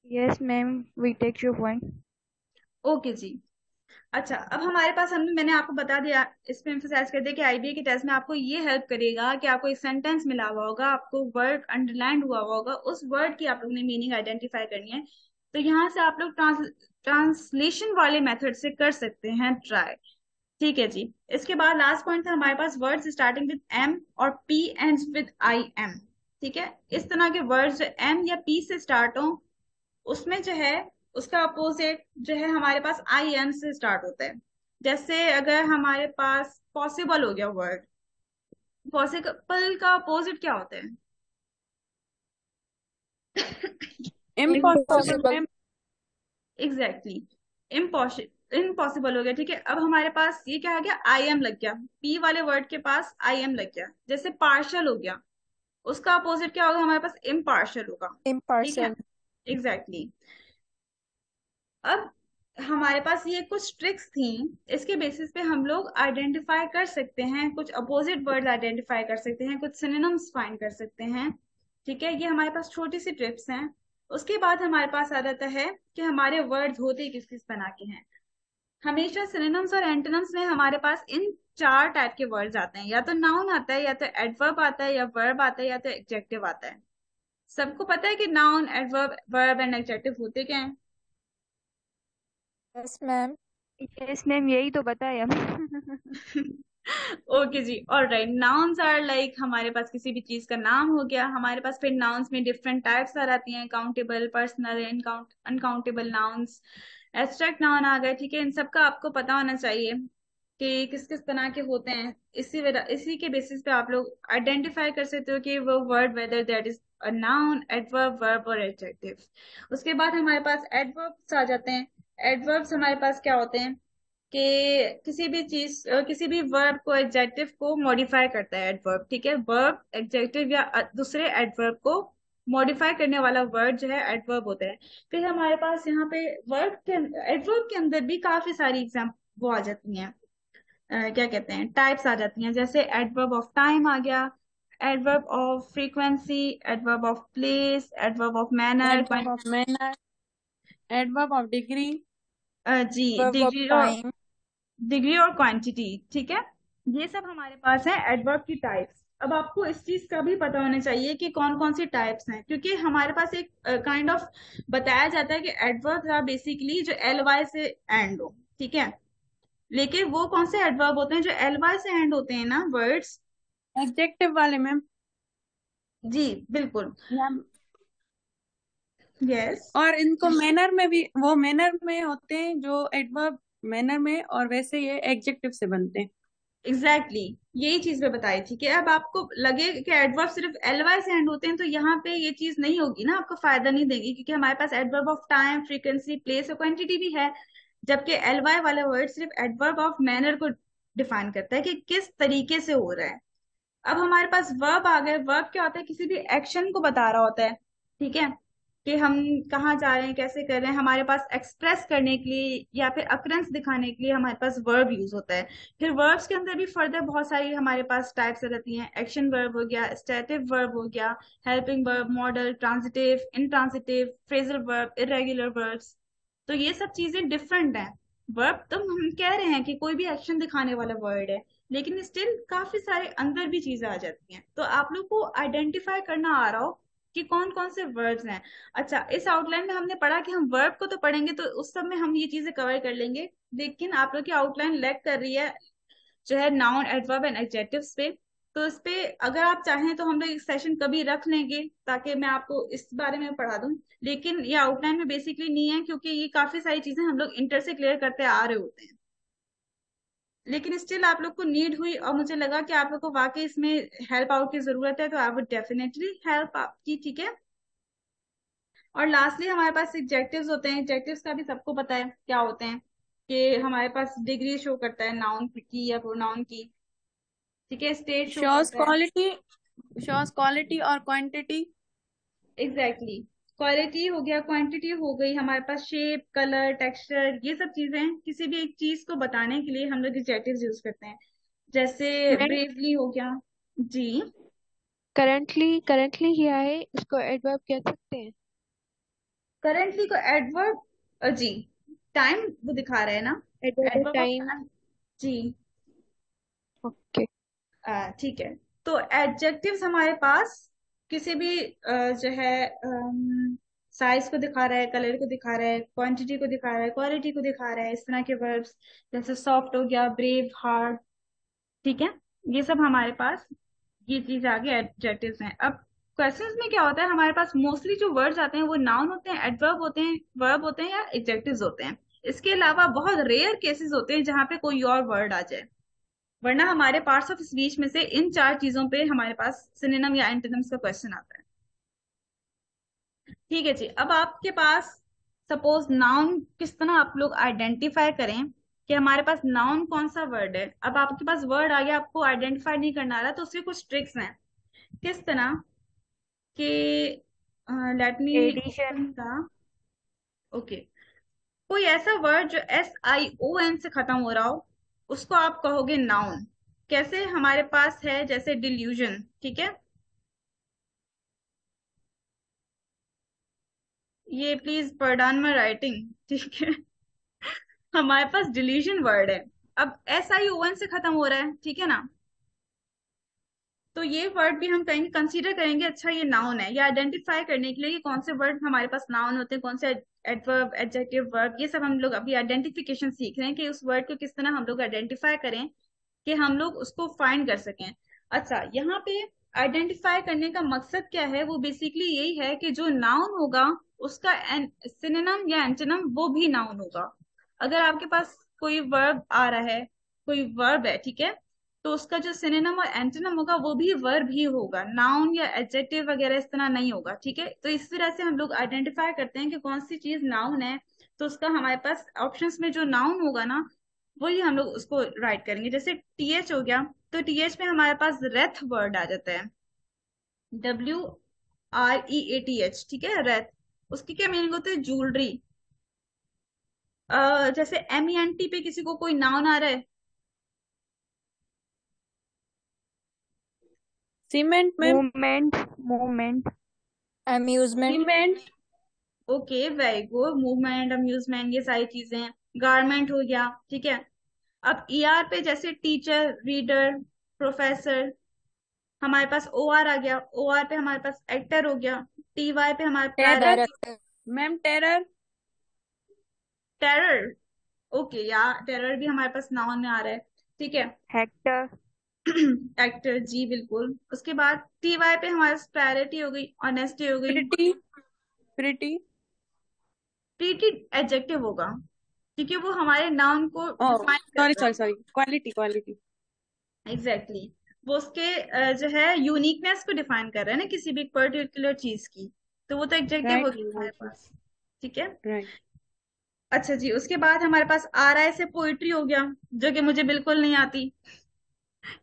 Yes, ma'am. We take your point. Okay जी। अच्छा, अब हमारे पास मैंने आपको बता दिया, इस पे एम्फसाइज कर दिया कि आईबीए के टेस्ट में आपको ये हेल्प करेगा कि आपको एक सेंटेंस मिला हुआ होगा, आपको वर्ड अंडरलाइन हुआ हुआ होगा, उस वर्ड की आप लोगों ने मीनिंग आइडेंटिफाई करनी है। तो यहाँ से आप लोग ट्रांसलेशन वाले मेथड से कर सकते हैं ट्राई। ठीक है जी। इसके बाद लास्ट पॉइंट था हमारे पास वर्ड्स स्टार्टिंग विद एम और P ends with I am. ठीक है, इस तरह के वर्ड्स जो एम या पी से स्टार्ट हो, उसमें जो है उसका अपोजिट जो है हमारे पास आई एम से स्टार्ट होता है। जैसे अगर हमारे पास पॉसिबल हो गया वर्ड, पॉसिबल का अपोजिट क्या होता है? Impossible Impossible. Ma'am. Exactly, impossible हो गया। ठीक है, अब हमारे पास ये क्या आ गया, आई एम लग गया, पी वाले वर्ड के पास आई एम लग गया। जैसे पार्शल हो गया, उसका अपोजिट क्या होगा, हमारे पास इम्पार्शल होगा। ठीक है, Impartial. Exactly exactly. अब हमारे पास ये कुछ ट्रिक्स थी, इसके बेसिस पे हम लोग आइडेंटिफाई कर सकते हैं, कुछ अपोजिट वर्ड आइडेंटिफाई कर सकते हैं, कुछ सिनोनिम्स फाइंड कर सकते हैं। ठीक है, ये हमारे पास छोटी सी टिप्स हैं। उसके बाद हमारे पास आ जाता है कि हमारे वर्ड्स होते किस किस तरह के हैं। हमेशा सिनोनिम्स और एंटोनिम्स में हमारे पास इन चार टाइप के वर्ड्स आते हैं, या तो नाउन आता है, या तो एडवर्ब आता है, या वर्ब आता है, या तो एडजेक्टिव आता है। सबको पता है कि noun, adverb, verb and adjective होते क्या हैं? Yes, ma'am. Yes, ma'am. यही तो बताया। ओके जी, all right. Nouns are like हमारे पास किसी भी चीज का नाम हो गया। हमारे पास फिर नाउन्स में डिफरेंट टाइप्स आ जाती हैं, countable, personal, uncountable nouns, abstract noun आ गए। ठीक है, इन सब का आपको पता होना चाहिए कि किस किस तरह के होते हैं। इसी के बेसिस पे आप लोग आइडेंटिफाई कर सकते हो कि वो word whether that is noun, adverb, verb और एडजेक्टिव। उसके बाद हमारे पास एडवर्ब्स आ जाते हैं। एडवर्ब्स हमारे पास क्या होते हैं कि किसी भी चीज किसी भी वर्ब को, एडजेक्टिव को मॉडिफाई करता है एडवर्ब, ठीक है। वर्ब, एडजेक्टिव या दूसरे एडवर्ब को मॉडिफाई करने वाला वर्ड जो है एडवर्ब होता है। फिर हमारे पास यहाँ पे वर्ब के एडवर्ब के अंदर भी काफी सारी एग्जाम्पल वो आ जाती हैं, क्या कहते हैं, टाइप्स आ जाती हैं। जैसे एडवर्ब ऑफ टाइम आ गया, adverb of frequency, adverb of place, adverb of manner, adverb of manner, adverb of degree, जी, verb of time, डिग्री और क्वांटिटी, ठीक है। ये सब हमारे पास है एडवर्ब की टाइप्स। अब आपको इस चीज का भी पता होना चाहिए कि कौन कौन सी टाइप्स हैं, क्योंकि हमारे पास एक काइंड ऑफ बताया जाता है कि एडवर्ब आर बेसिकली जो एल वाई से एंड हो, ठीक है। लेकिन वो कौन से एडवर्ब होते हैं जो एल वाई से एंड होते हैं ना, वर्ड्स। एडजेक्टिव वाले मैम। जी बिल्कुल, यस, और इनको मैनर में भी, वो मैनर में होते हैं जो एडवर्ब मैनर में, और वैसे ये एडजेक्टिव से बनते हैं। एग्जैक्टली यही चीज मैं बताई थी कि अब आपको लगे कि एडवर्ब सिर्फ एल वाई से एंड होते हैं तो यहाँ पे ये चीज नहीं होगी ना, आपको फायदा नहीं देगी, क्योंकि हमारे पास adverb of time, frequency, place और क्वांटिटी भी है। जबकि एल वाई वाला वर्ड सिर्फ एडवर्ब ऑफ मैनर को डिफाइन करता है कि किस तरीके से हो रहा है। अब हमारे पास वर्ब आ गए। वर्ब क्या होता है, किसी भी एक्शन को बता रहा होता है, ठीक है, कि हम कहाँ जा रहे हैं, कैसे कर रहे हैं। हमारे पास एक्सप्रेस करने के लिए या फिर अकरेंस दिखाने के लिए हमारे पास वर्ब यूज होता है। फिर वर्ब्स के अंदर भी फर्दर बहुत सारी हमारे पास टाइप्स रहती हैं। एक्शन वर्ब हो गया, स्टैटिक वर्ब हो गया, helping verb, model, transitive, intransitive, phrasal verb, irregular verbs. तो ये सब चीजें डिफरेंट हैं। वर्ब तो हम कह रहे हैं कि कोई भी एक्शन दिखाने वाला वर्ड है, लेकिन स्टिल काफी सारे अंदर भी चीजें आ जाती हैं। तो आप लोग को आइडेंटिफाई करना आ रहा हो कि कौन कौन से वर्ड्स हैं। अच्छा, इस आउटलाइन में हमने पढ़ा कि हम वर्ब को तो पढ़ेंगे तो उस सब में हम ये चीजें कवर कर लेंगे, लेकिन आप लोग की आउटलाइन लैग कर रही है जो है नाउन, एडवर्ब एंड एडजेक्टिव्स पे। तो इस पे अगर आप चाहें तो हम लोग एक सेशन कभी रख लेंगे ताकि मैं आपको इस बारे में पढ़ा दूं। लेकिन ये आउटलाइन में बेसिकली नहीं है, क्योंकि ये काफी सारी चीजें हम लोग इंटर से क्लियर करते आ रहे होते हैं। लेकिन स्टिल आप लोग को नीड हुई और मुझे लगा कि आप लोग को वाकई इसमें हेल्प आउट की जरूरत है, तो आई वुड डेफिनेटली हेल्प आपकी, ठीक है। और लास्टली हमारे पास एडजेक्टिव्स होते हैं। एडजेक्टिव्स का भी सबको पता है क्या होते हैं, कि हमारे पास डिग्री शो करता है नाउन की या प्रोनाउन की, ठीक है, स्टेट शो शोज करता है। क्वालिटी, शोज क्वालिटी और क्वांटिटी। एग्जैक्टली, क्वालिटी हो गया, क्वांटिटी हो गई। हमारे पास शेप, कलर, टेक्सचर, ये सब चीजें हैं। किसी भी एक चीज को बताने के लिए हम लोग एडजेक्टिव्स यूज करते हैं। जैसे मैम ब्रेवली हो गया। जी, करंटली करंटली क्या है, इसको एडवर्ब कह सकते हैं? करेंटली को एडवर्ब, जी, टाइम वो दिखा रहे हैं ना, adverb of adverb of time. Time. जी, ओके। ठीक है। तो एडजेक्टिव्स हमारे पास किसी भी जो है साइज को दिखा रहा है, कलर को दिखा रहा है, क्वांटिटी को दिखा रहा है, क्वालिटी को दिखा रहा है, इस तरह के वर्ब्स। जैसे सॉफ्ट हो गया, ब्रेव, हार्ड, ठीक है। ये सब हमारे पास ये चीज आगे एडजेक्टिव्स हैं। अब क्वेश्चंस में क्या होता है, हमारे पास मोस्टली जो वर्ड्स आते हैं वो नाउन होते हैं, एडवर्ब होते हैं, वर्ब होते हैं या एडजेक्टिव्स होते हैं। इसके अलावा बहुत रेयर केसेस होते हैं जहां पे कोई और वर्ड आ जाए, वरना हमारे पार्ट्स ऑफ स्पीच में से इन चार चीजों पे हमारे पास सिनोनिम या एंटोनिम्स का क्वेश्चन आता है। ठीक है जी। अब आपके पास सपोज नाउन किस तरह आप लोग आइडेंटिफाई करें कि हमारे पास नाउन कौन सा वर्ड है। अब आपके पास वर्ड आ गया, आपको आइडेंटिफाई नहीं करना आ रहा, तो उसके कुछ ट्रिक्स हैं। किस तरह कि let me edition. Open the, okay, कोई ऐसा वर्ड जो SION से खत्म हो रहा हो उसको आप कहोगे नाउन। कैसे, हमारे पास है जैसे डिल्यूजन, ठीक है, ये प्लीज पर्डन माई राइटिंग, ठीक है। हमारे पास डिल्यूजन वर्ड है। अब SION से खत्म हो रहा है, ठीक है ना, तो ये वर्ड भी हम कहेंगे, कंसीडर करेंगे, अच्छा ये नाउन है। ये आइडेंटिफाई करने के लिए कि कौन से वर्ड हमारे पास नाउन होते हैं, कौन से एडवर्ब, एडजेक्टिव, वर्ब, ये सब हम लोग अभी आइडेंटिफिकेशन सीख रहे हैं कि उस वर्ड को किस तरह हम लोग आइडेंटिफाई करें कि हम लोग उसको फाइंड कर सकें। अच्छा, यहाँ पे आइडेंटिफाई करने का मकसद क्या है, वो बेसिकली यही है कि जो नाउन होगा उसका सिनोनिम या एंटोनिम वो भी नाउन होगा। अगर आपके पास कोई वर्ब आ रहा है, कोई वर्ब है, ठीक है, तो उसका जो सिनोनिम और एंटोनिम होगा वो भी वर्ब ही होगा, नाउन या एडजेक्टिव वगैरह इस तरह नहीं होगा। ठीक है, तो इस तरह से हम लोग आइडेंटिफाई करते हैं कि कौन सी चीज नाउन है। तो उसका हमारे पास ऑप्शंस में जो नाउन होगा ना, वही हम लोग उसको राइट करेंगे। जैसे टीएच हो गया, तो टीएच में हमारे पास रेथ वर्ड आ जाता है, WREATH। ठीक है, रेथ, उसकी क्या मीनिंग होती है? ज्वेलरी। जैसे MENT पे किसी को कोई नाउन आ रहा है? Cement ma'am. Movement, movement. Amusement. Cement. Okay, very good. Movement, amusement, ये सारी चीजें हैं। गारमेंट हो गया। ठीक है, अब ER पे जैसे टीचर, रीडर, प्रोफेसर, हमारे पास OR आ गया। OR पे हमारे पास एक्टर हो गया। TY पे हमारे पास terror. Director. Ma'am terror. Terror. Okay यार, टेरर भी हमारे पास नाउन में आ रहा है। ठीक है। हेक्टर। एक्टर, जी बिल्कुल। उसके बाद TY पे हमारे पास प्रायोरिटी हो गई, ऑनेस्टी हो गई। प्रिटी। प्रिटी। प्रीटी एडजेक्टिव होगा, क्योंकि वो हमारे नाउन को ओ डिफाइन कर सॉरी रहा है। Sorry sorry, quality quality. Exactly exactly. वो उसके जो है यूनिकनेस को डिफाइन कर रहा है ना, किसी भी पर्टिकुलर चीज की, तो वो तो एडजेक्टिव राइट होगी हमारे राइट पास। ठीक है। राइट। अच्छा जी, उसके बाद हमारे पास RI से पोइट्री हो गया, जो कि मुझे बिल्कुल नहीं आती।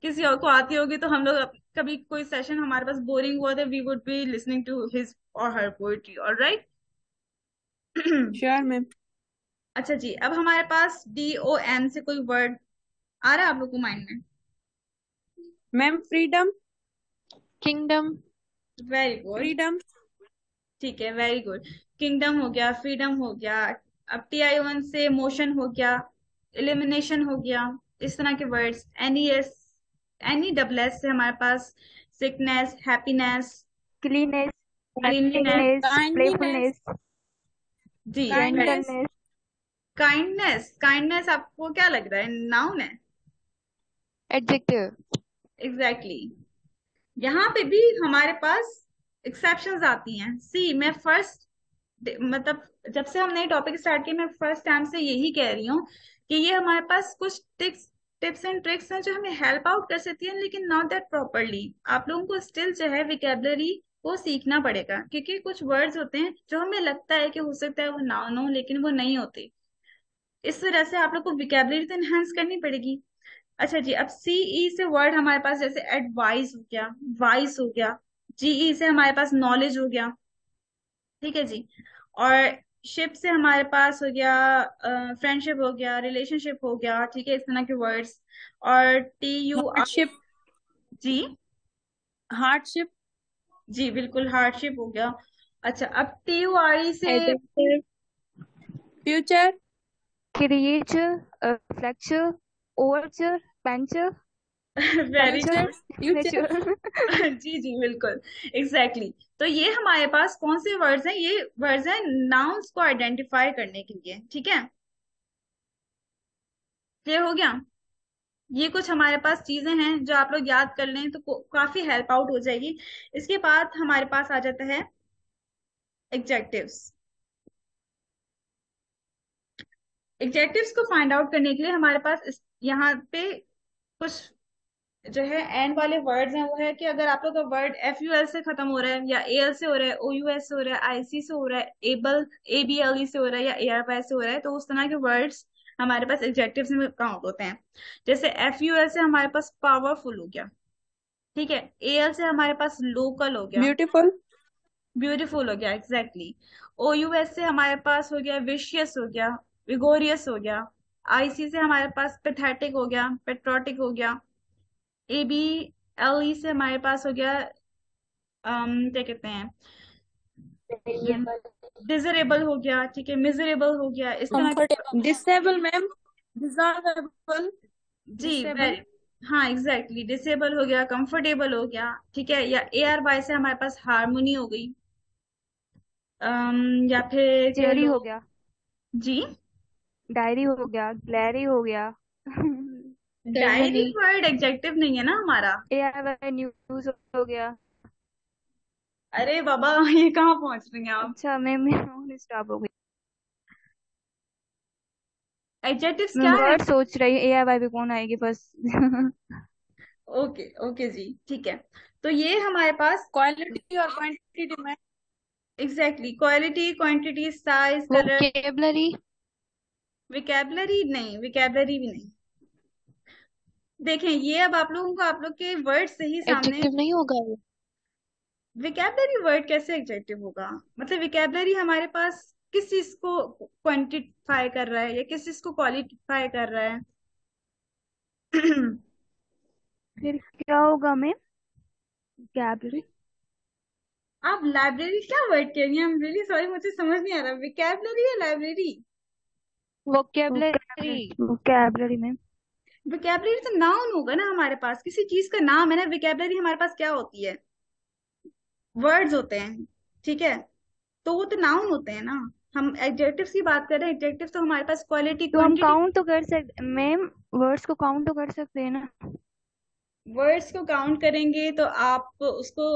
किसी और को आती होगी तो हम लोग कभी कोई सेशन हमारे पास बोरिंग हुआ तो we would be listening to his और her poetry, all right. Sure ma'am. अच्छा जी, अब हमारे पास DON से कोई वर्ड आ रहा है आप लोग को माइंड में? Ma'am freedom. Kingdom. Very good. Freedom. ठीक है, वेरी गुड। किंगडम हो गया, फ्रीडम हो गया। अब TI1 से मोशन हो गया, इलिमिनेशन हो गया। इस तरह के वर्ड्स। NESS से हमारे पास sickness, happiness, cleanness, cleanliness. Happiness, kindliness. Playfulness, जी, काइंडनेस। जेंटलनेस। काइंडनेस। काइंडनेस आपको क्या लग रहा है, नाउन है? एडजेक्टिव। Exactly exactly. यहाँ पे भी हमारे पास एक्सेप्शंस आती हैं। सी, मैं फर्स्ट, मतलब जब से हम नए टॉपिक स्टार्ट किए, मैं फर्स्ट टाइम से यही कह रही हूँ कि ये हमारे पास कुछ टिप्स एंड ट्रिक्स हैं जो हमें हेल्प आउट कर सकती हैं, लेकिन नॉट दैट प्रॉपरली। आप लोगों को स्टिल जो है विकेबलरी को सीखना पड़ेगा, क्योंकि कुछ वर्ड्स होते हैं जो हमें लगता है कि हो सकता है वो नाउन हो, लेकिन वो नहीं होते। इस वजह से आप लोग को विकेबलरी तो एनहांस करनी पड़ेगी। अच्छा जी, अब CE से वर्ड हमारे पास जैसे एडवाइस हो गया, वाइस हो गया। GE से हमारे पास नॉलेज हो गया। ठीक है जी। और शिप से हमारे पास हो गया फ्रेंडशिप हो गया, रिलेशनशिप हो गया। ठीक है, इस तरह के वर्ड्स। और TUR। हार्डशिप। जी, हार्डशिप। जी बिल्कुल, हार्डशिप हो गया। अच्छा, अब TURE से adventure. Future. Creature, flexure, overture, puncture, very picture, good. Future. Nature. जी जी बिल्कुल, एग्जैक्टली exactly. तो ये हमारे पास कौन से वर्ड्स हैं? ये वर्ड्स हैं नाउन्स को आइडेंटिफाई करने के लिए। ठीक है, क्लियर हो गया? ये कुछ हमारे पास चीजें हैं जो आप लोग याद कर लें तो काफी हेल्प आउट हो जाएगी। इसके बाद हमारे पास आ जाता है एग्जेक्टिव्स। एग्जेक्टिव्स को फाइंड आउट करने के लिए हमारे पास यहाँ पे कुछ जो है एंड वाले वर्ड्स हैं। वो है कि अगर आप लोग का वर्ड FUL से खत्म हो रहा है, या AL से हो रहा है, OUS से हो रहा है, IC से हो रहा है, एबल ABLE से हो रहा है, या ARY से हो रहा है, तो उस तरह के वर्ड्स हमारे पास एग्जेक्टिव्स में काउंट होते हैं। जैसे FUL से हमारे पास पावरफुल हो गया। ठीक है, AL से हमारे पास लोकल हो गया, ब्यूटीफुल। ब्यूटीफुल हो गया। Exactly exactly. OUS से हमारे पास हो गया विशियस हो गया, विगोरियस हो गया। IC से हमारे पास पेथेटिक हो गया, पेट्रोटिक हो गया। ABLE से हमारे पास हो गया क्या कहते हैं, डिजरेबल हो गया। ठीक है, मिजरेबल हो गया। इस तरह के कंफर्टेबल। Disable ma'am. डिसऑर्डरेबल। जी डिसेबल। वेरी, हाँ एग्जैक्टली, डिसेबल हो गया, कंफर्टेबल हो गया। ठीक है, या ARY से हमारे पास हारमोनी हो गई। या फिर कह चेरी लो। हो गया, जी, डायरी हो गया, ग्लैरी हो गया। Diary ceremony. वर्ड एग्जेक्टिव नहीं है ना हमारा। ARY न्यूज हो गया। अरे बाबा, ये कहाँ पहुंच रही हैं आप? अच्छा मैं स्टॉप हो गई। एडजेक्टिव्स मैं क्या है? वर्ड सोच रही हूँ, ARY पे कौन आएगी फर्स्ट। ओके ओके जी, ठीक है। तो ये हमारे पास क्वालिटी और क्वांटिटी में exactly quality, quantity, size, colour. Vocabulary. Vocabulary नहीं, विकेबलरी भी नहीं। देखें ये अब आप लोगों को आप लोग के वर्ड से ही सामने। एडजेक्टिव नहीं होगा ये? विकेबलरी वर्ड कैसे एडजेक्टिव होगा? मतलब विकेबलरी हमारे पास किस चीज को क्वांटिफाई कर रहा है या किस चीज को क्वालिफाई कर रहा है? फिर क्या होगा मैम? कैबलरी। आप लाइब्रेरी क्या वर्ड कह रही हैं? आई एम रियली सॉरी, मुझे समझ नहीं आ रहा, विकेबलरी या library? Vocabulary. Vocabulary ma'am. Vocabulary तो नाउन होगा ना, हमारे पास किसी चीज का नाम है ना। विकेबलरी हमारे पास क्या होती है? वर्ड्स होते हैं, ठीक है। तो वो तो नाउन होते हैं ना। हम एडजेक्टिव्स की बात कर रहे हैं, एडजेक्टिव तो हमारे पास क्वालिटी, तो हम क्वांटिटी। काउंट तो कर सकते मैम, वर्ड्स को काउंट तो कर सकते हैं ना। वर्ड्स को काउंट करेंगे तो आप उसको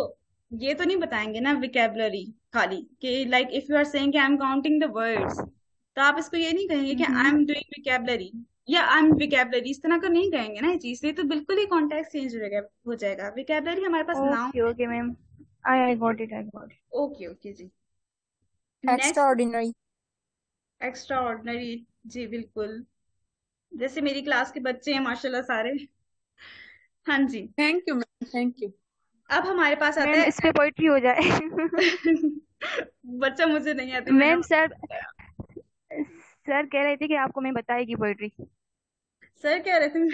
ये तो नहीं बताएंगे ना विकेबलरी खाली, कि like if you are saying कि I am counting the words, तो आप इसको ये नहीं कहेंगे कि आई एम डूइंग विकेबलरी या आई एम विकेबलरी, इस तरह का नहीं कहेंगे ना ये चीज। ये तो बिल्कुल ही कॉन्टेक्स्ट चेंज हो जाएगा। विकेबलरी हमारे पास नाउन ओके है। Okay ma'am, I got it, I got it. Okay okay जी। Next, Extraordinary. Extra ordinary. जी बिल्कुल, जैसे मेरी क्लास के बच्चे हैं माशाल्लाह सारे। हाँ जी। Thank you ma'am, thank you. अब हमारे पास आता मैम है। इस पे पोइट्री हो जाए। बच्चा मुझे नहीं आती, मैंने मैम आपको सर बताया। सर कह रहे थे कि आपको मैं बताएगी पोइट्री। सर कह रहे थे।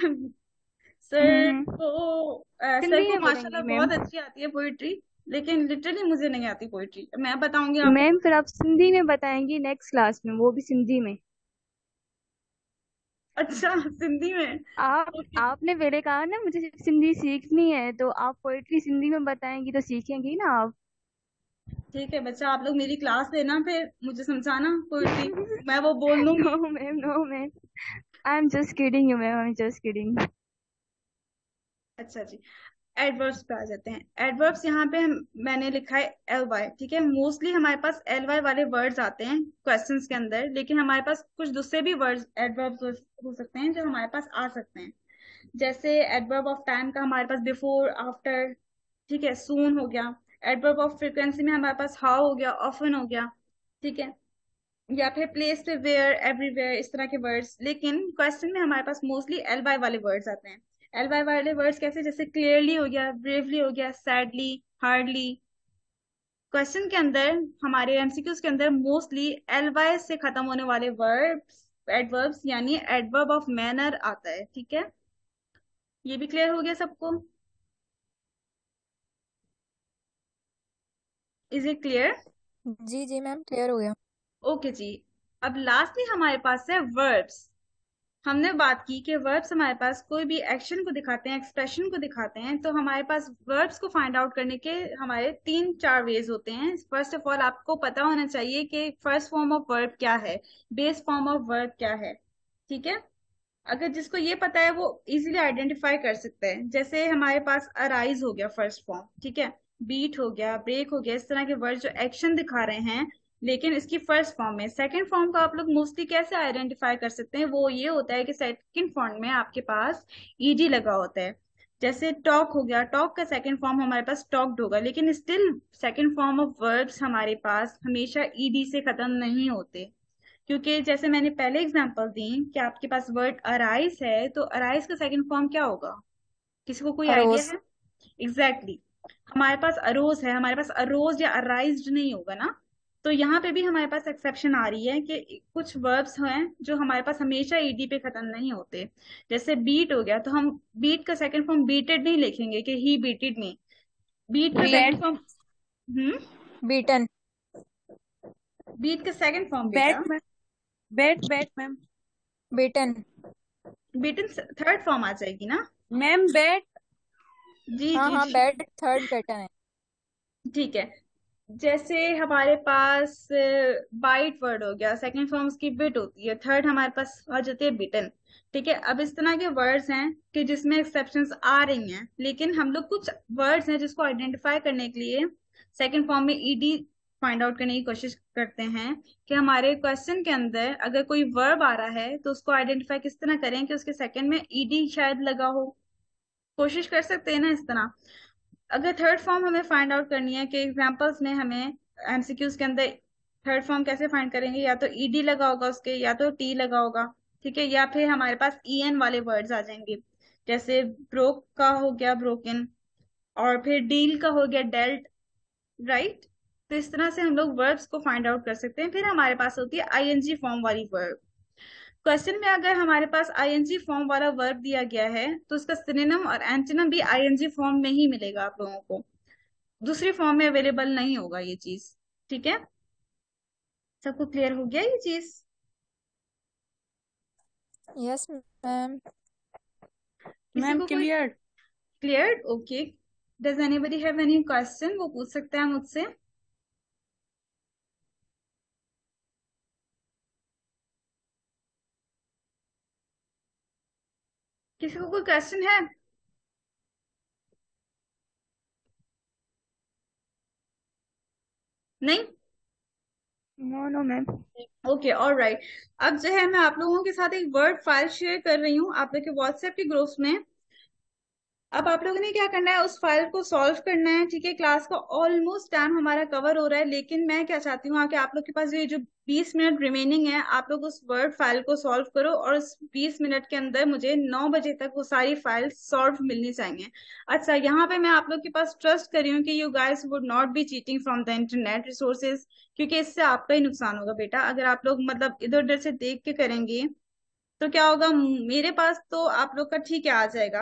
सर को सर हिंदी को में माशाल्लाह बोलेंगी मैम। बहुत अच्छी आती है पोइट्री, लेकिन लिटरली मुझे नहीं आती पोइट्री। मैं बताऊंगी आपको। मैम फिर आप सिंधी में बताएंगी नेक्स्ट क्लास में, वो भी सिंधी में। अच्छा, सिंधी में? आप ओके, आपने पहले कहा ना मुझे सिर्फ सिंधी सीखनी है, तो आप पोइट्री सिंधी में बताएंगी तो सीखेंगी ना आप। ठीक है बच्चा, आप लोग मेरी क्लास लेना, फिर मुझे समझाना पोइट्री, मैं वो बोल नो लूंगी। Ma'am, no ma'am, I am just kidding you ma'am, I am just kidding. अच्छा जी, एडवर्ब्स पे आ जाते हैं। एडवर्ब्स यहाँ पे मैंने लिखा है एल वाई, ठीक है। मोस्टली हमारे पास एल वाई वाले वर्ड्स आते हैं क्वेश्चंस के अंदर, लेकिन हमारे पास कुछ दूसरे भी वर्ड्स एडवर्ब्स हो सकते हैं जो हमारे पास आ सकते हैं। जैसे एडवर्ब ऑफ टाइम का हमारे पास बिफोर, आफ्टर, ठीक है, सून हो गया। एडवर्ब ऑफ फ्रिक्वेंसी में हमारे पास हाउ हो गया, ऑफन हो गया, ठीक है। या फिर प्लेस पे वेयर, एवरीवेयर, इस तरह के वर्ड्स। लेकिन क्वेश्चन में हमारे पास मोस्टली एल बाय वाले वर्ड्स आते हैं। एल बाय वाले वर्ड्स कैसे? जैसे क्लियरली हो गया, ब्रेवली हो गया, सैडली, हार्डली। क्वेश्चन के अंदर, हमारे एमसीक्यूज के अंदर मोस्टली एल वाई से खत्म होने वाले वर्ब्स, एडवर्ब्स, यानी एडवर्ब ऑफ मैनर आता है, ठीक है। ये भी क्लियर हो गया सबको? Is it clear? जी जी मैम, क्लियर हो गया। ओके जी। अब लास्टली हमारे पास है वर्ब्स। हमने बात की कि वर्ब्स हमारे पास कोई भी एक्शन को दिखाते हैं, एक्सप्रेशन को दिखाते हैं। तो हमारे पास वर्ब्स को फाइंड आउट करने के हमारे 3-4 वेज होते हैं। फर्स्ट ऑफ ऑल आपको पता होना चाहिए कि फर्स्ट फॉर्म ऑफ वर्ब क्या है, बेस फॉर्म ऑफ वर्ब क्या है, ठीक है। अगर जिसको ये पता है वो इजीली आइडेंटिफाई कर सकता है। जैसे हमारे पास अराइज हो गया फर्स्ट फॉर्म, ठीक है। बीट हो गया, ब्रेक हो गया, इस तरह के वर्ड जो एक्शन दिखा रहे हैं, लेकिन इसकी फर्स्ट फॉर्म में। सेकंड फॉर्म को आप लोग मोस्टली कैसे आइडेंटिफाई कर सकते हैं? वो ये होता है कि सेकंड फॉर्म में आपके पास ईडी लगा होता है। जैसे टॉक हो गया, टॉक का सेकंड फॉर्म हमारे पास टॉक्ड होगा, लेकिन still second form of verbs हमारे पास हमेशा ईडी से खत्म नहीं होते। क्योंकि जैसे मैंने पहले एग्जांपल दी कि आपके पास वर्ड अराइज है, तो अराइज का सेकंड फॉर्म क्या होगा? किसी को कोई आइडिया अरोज। है? एग्जैक्टली हमारे पास अरोज है, हमारे पास अरोज या अराइज्ड नहीं होगा ना। तो यहाँ पे भी हमारे पास एक्सेप्शन आ रही है कि कुछ वर्ब्स हैं जो हमारे पास हमेशा ईडी पे खत्म नहीं होते। जैसे बीट हो गया, तो हम बीट का सेकंड फॉर्म बीटेड नहीं लिखेंगे कि ही बीटेड नहीं। बीट का bat second form, beaten. Beat का सेकंड फॉर्म बैट बेटा, ma'am, bat bat ma'am. Beaten. Beaten third form आ जाएगी ना। Ma'am bat. जी हाँ जी हाँ, जी, बैट थर्ड बेटन है। ठीक है। जैसे हमारे पास बाइट वर्ड हो गया, सेकंड फॉर्म उसकी बिट होती है, थर्ड हमारे पास आ जाती है बिटन, ठीक है। अब इस तरह के वर्ड्स हैं कि जिसमें एक्सेप्शंस आ रही हैं, लेकिन हम लोग कुछ वर्ड्स हैं जिसको आइडेंटिफाई करने के लिए सेकंड फॉर्म में ईडी फाइंड आउट करने की कोशिश करते हैं कि हमारे क्वेश्चन के अंदर अगर कोई वर्ब आ रहा है तो उसको आइडेंटिफाई किस तरह करें कि उसके सेकंड में ईडी शायद लगा हो। कोशिश कर सकते हैं ना इस तरह। अगर थर्ड फॉर्म हमें फाइंड आउट करनी है कि एग्जांपल्स में हमें एमसीक्यूज के अंदर थर्ड फॉर्म कैसे फाइंड करेंगे, या तो ईडी लगा होगा उसके, या तो टी लगा होगा, ठीक है, या फिर हमारे पास ईएन वाले वर्ड्स आ जाएंगे, जैसे ब्रोक का हो गया ब्रोकन, और फिर डील का हो गया डेल्ट, राइट। तो इस तरह से हम लोग वर्ब्स को फाइंड आउट कर सकते हैं। फिर हमारे पास होती है आईएनजी फॉर्म वाली वर्ब। क्वेश्चन में अगर हमारे पास आईएनजी फॉर्म वाला वर्ब दिया गया है तो उसका सिनोनिम और एंटोनिम भी आईएनजी फॉर्म में ही मिलेगा आप लोगों को, दूसरी फॉर्म में अवेलेबल नहीं होगा ये चीज, ठीक है। सबको क्लियर हो गया ये चीज? Yes ma'am. किसी मैम को कोई clear. Clear? Okay. Does anybody have any question? वो पूछ सकते हैं मुझसे। किसी को कोई क्वेश्चन है? नहीं? No no ma'am. Okay, all right. अब जो है मैं आप लोगों के साथ एक वर्ड फाइल शेयर कर रही हूँ आप लोग के व्हाट्सएप के ग्रुप्स में। अब आप लोगों ने क्या करना है, उस फाइल को सॉल्व करना है, ठीक है। क्लास का ऑलमोस्ट टाइम हमारा कवर हो रहा है, लेकिन मैं क्या चाहती हूँ कि आप लोग के पास ये जो 20 मिनट रिमेनिंग है, आप लोग उस वर्ड फाइल को सॉल्व करो, और उस 20 मिनट के अंदर मुझे 9 बजे तक वो सारी फाइल सॉल्व मिलनी चाहिए। अच्छा, यहाँ पे मैं आप लोग के पास ट्रस्ट कर रही हूँ कि you guys would not be cheating from the internet resources, क्योंकि इससे आपका ही नुकसान होगा बेटा। अगर आप लोग मतलब इधर उधर से देख के करेंगे तो क्या होगा, मेरे पास तो आप लोग का ठीक है आ जाएगा,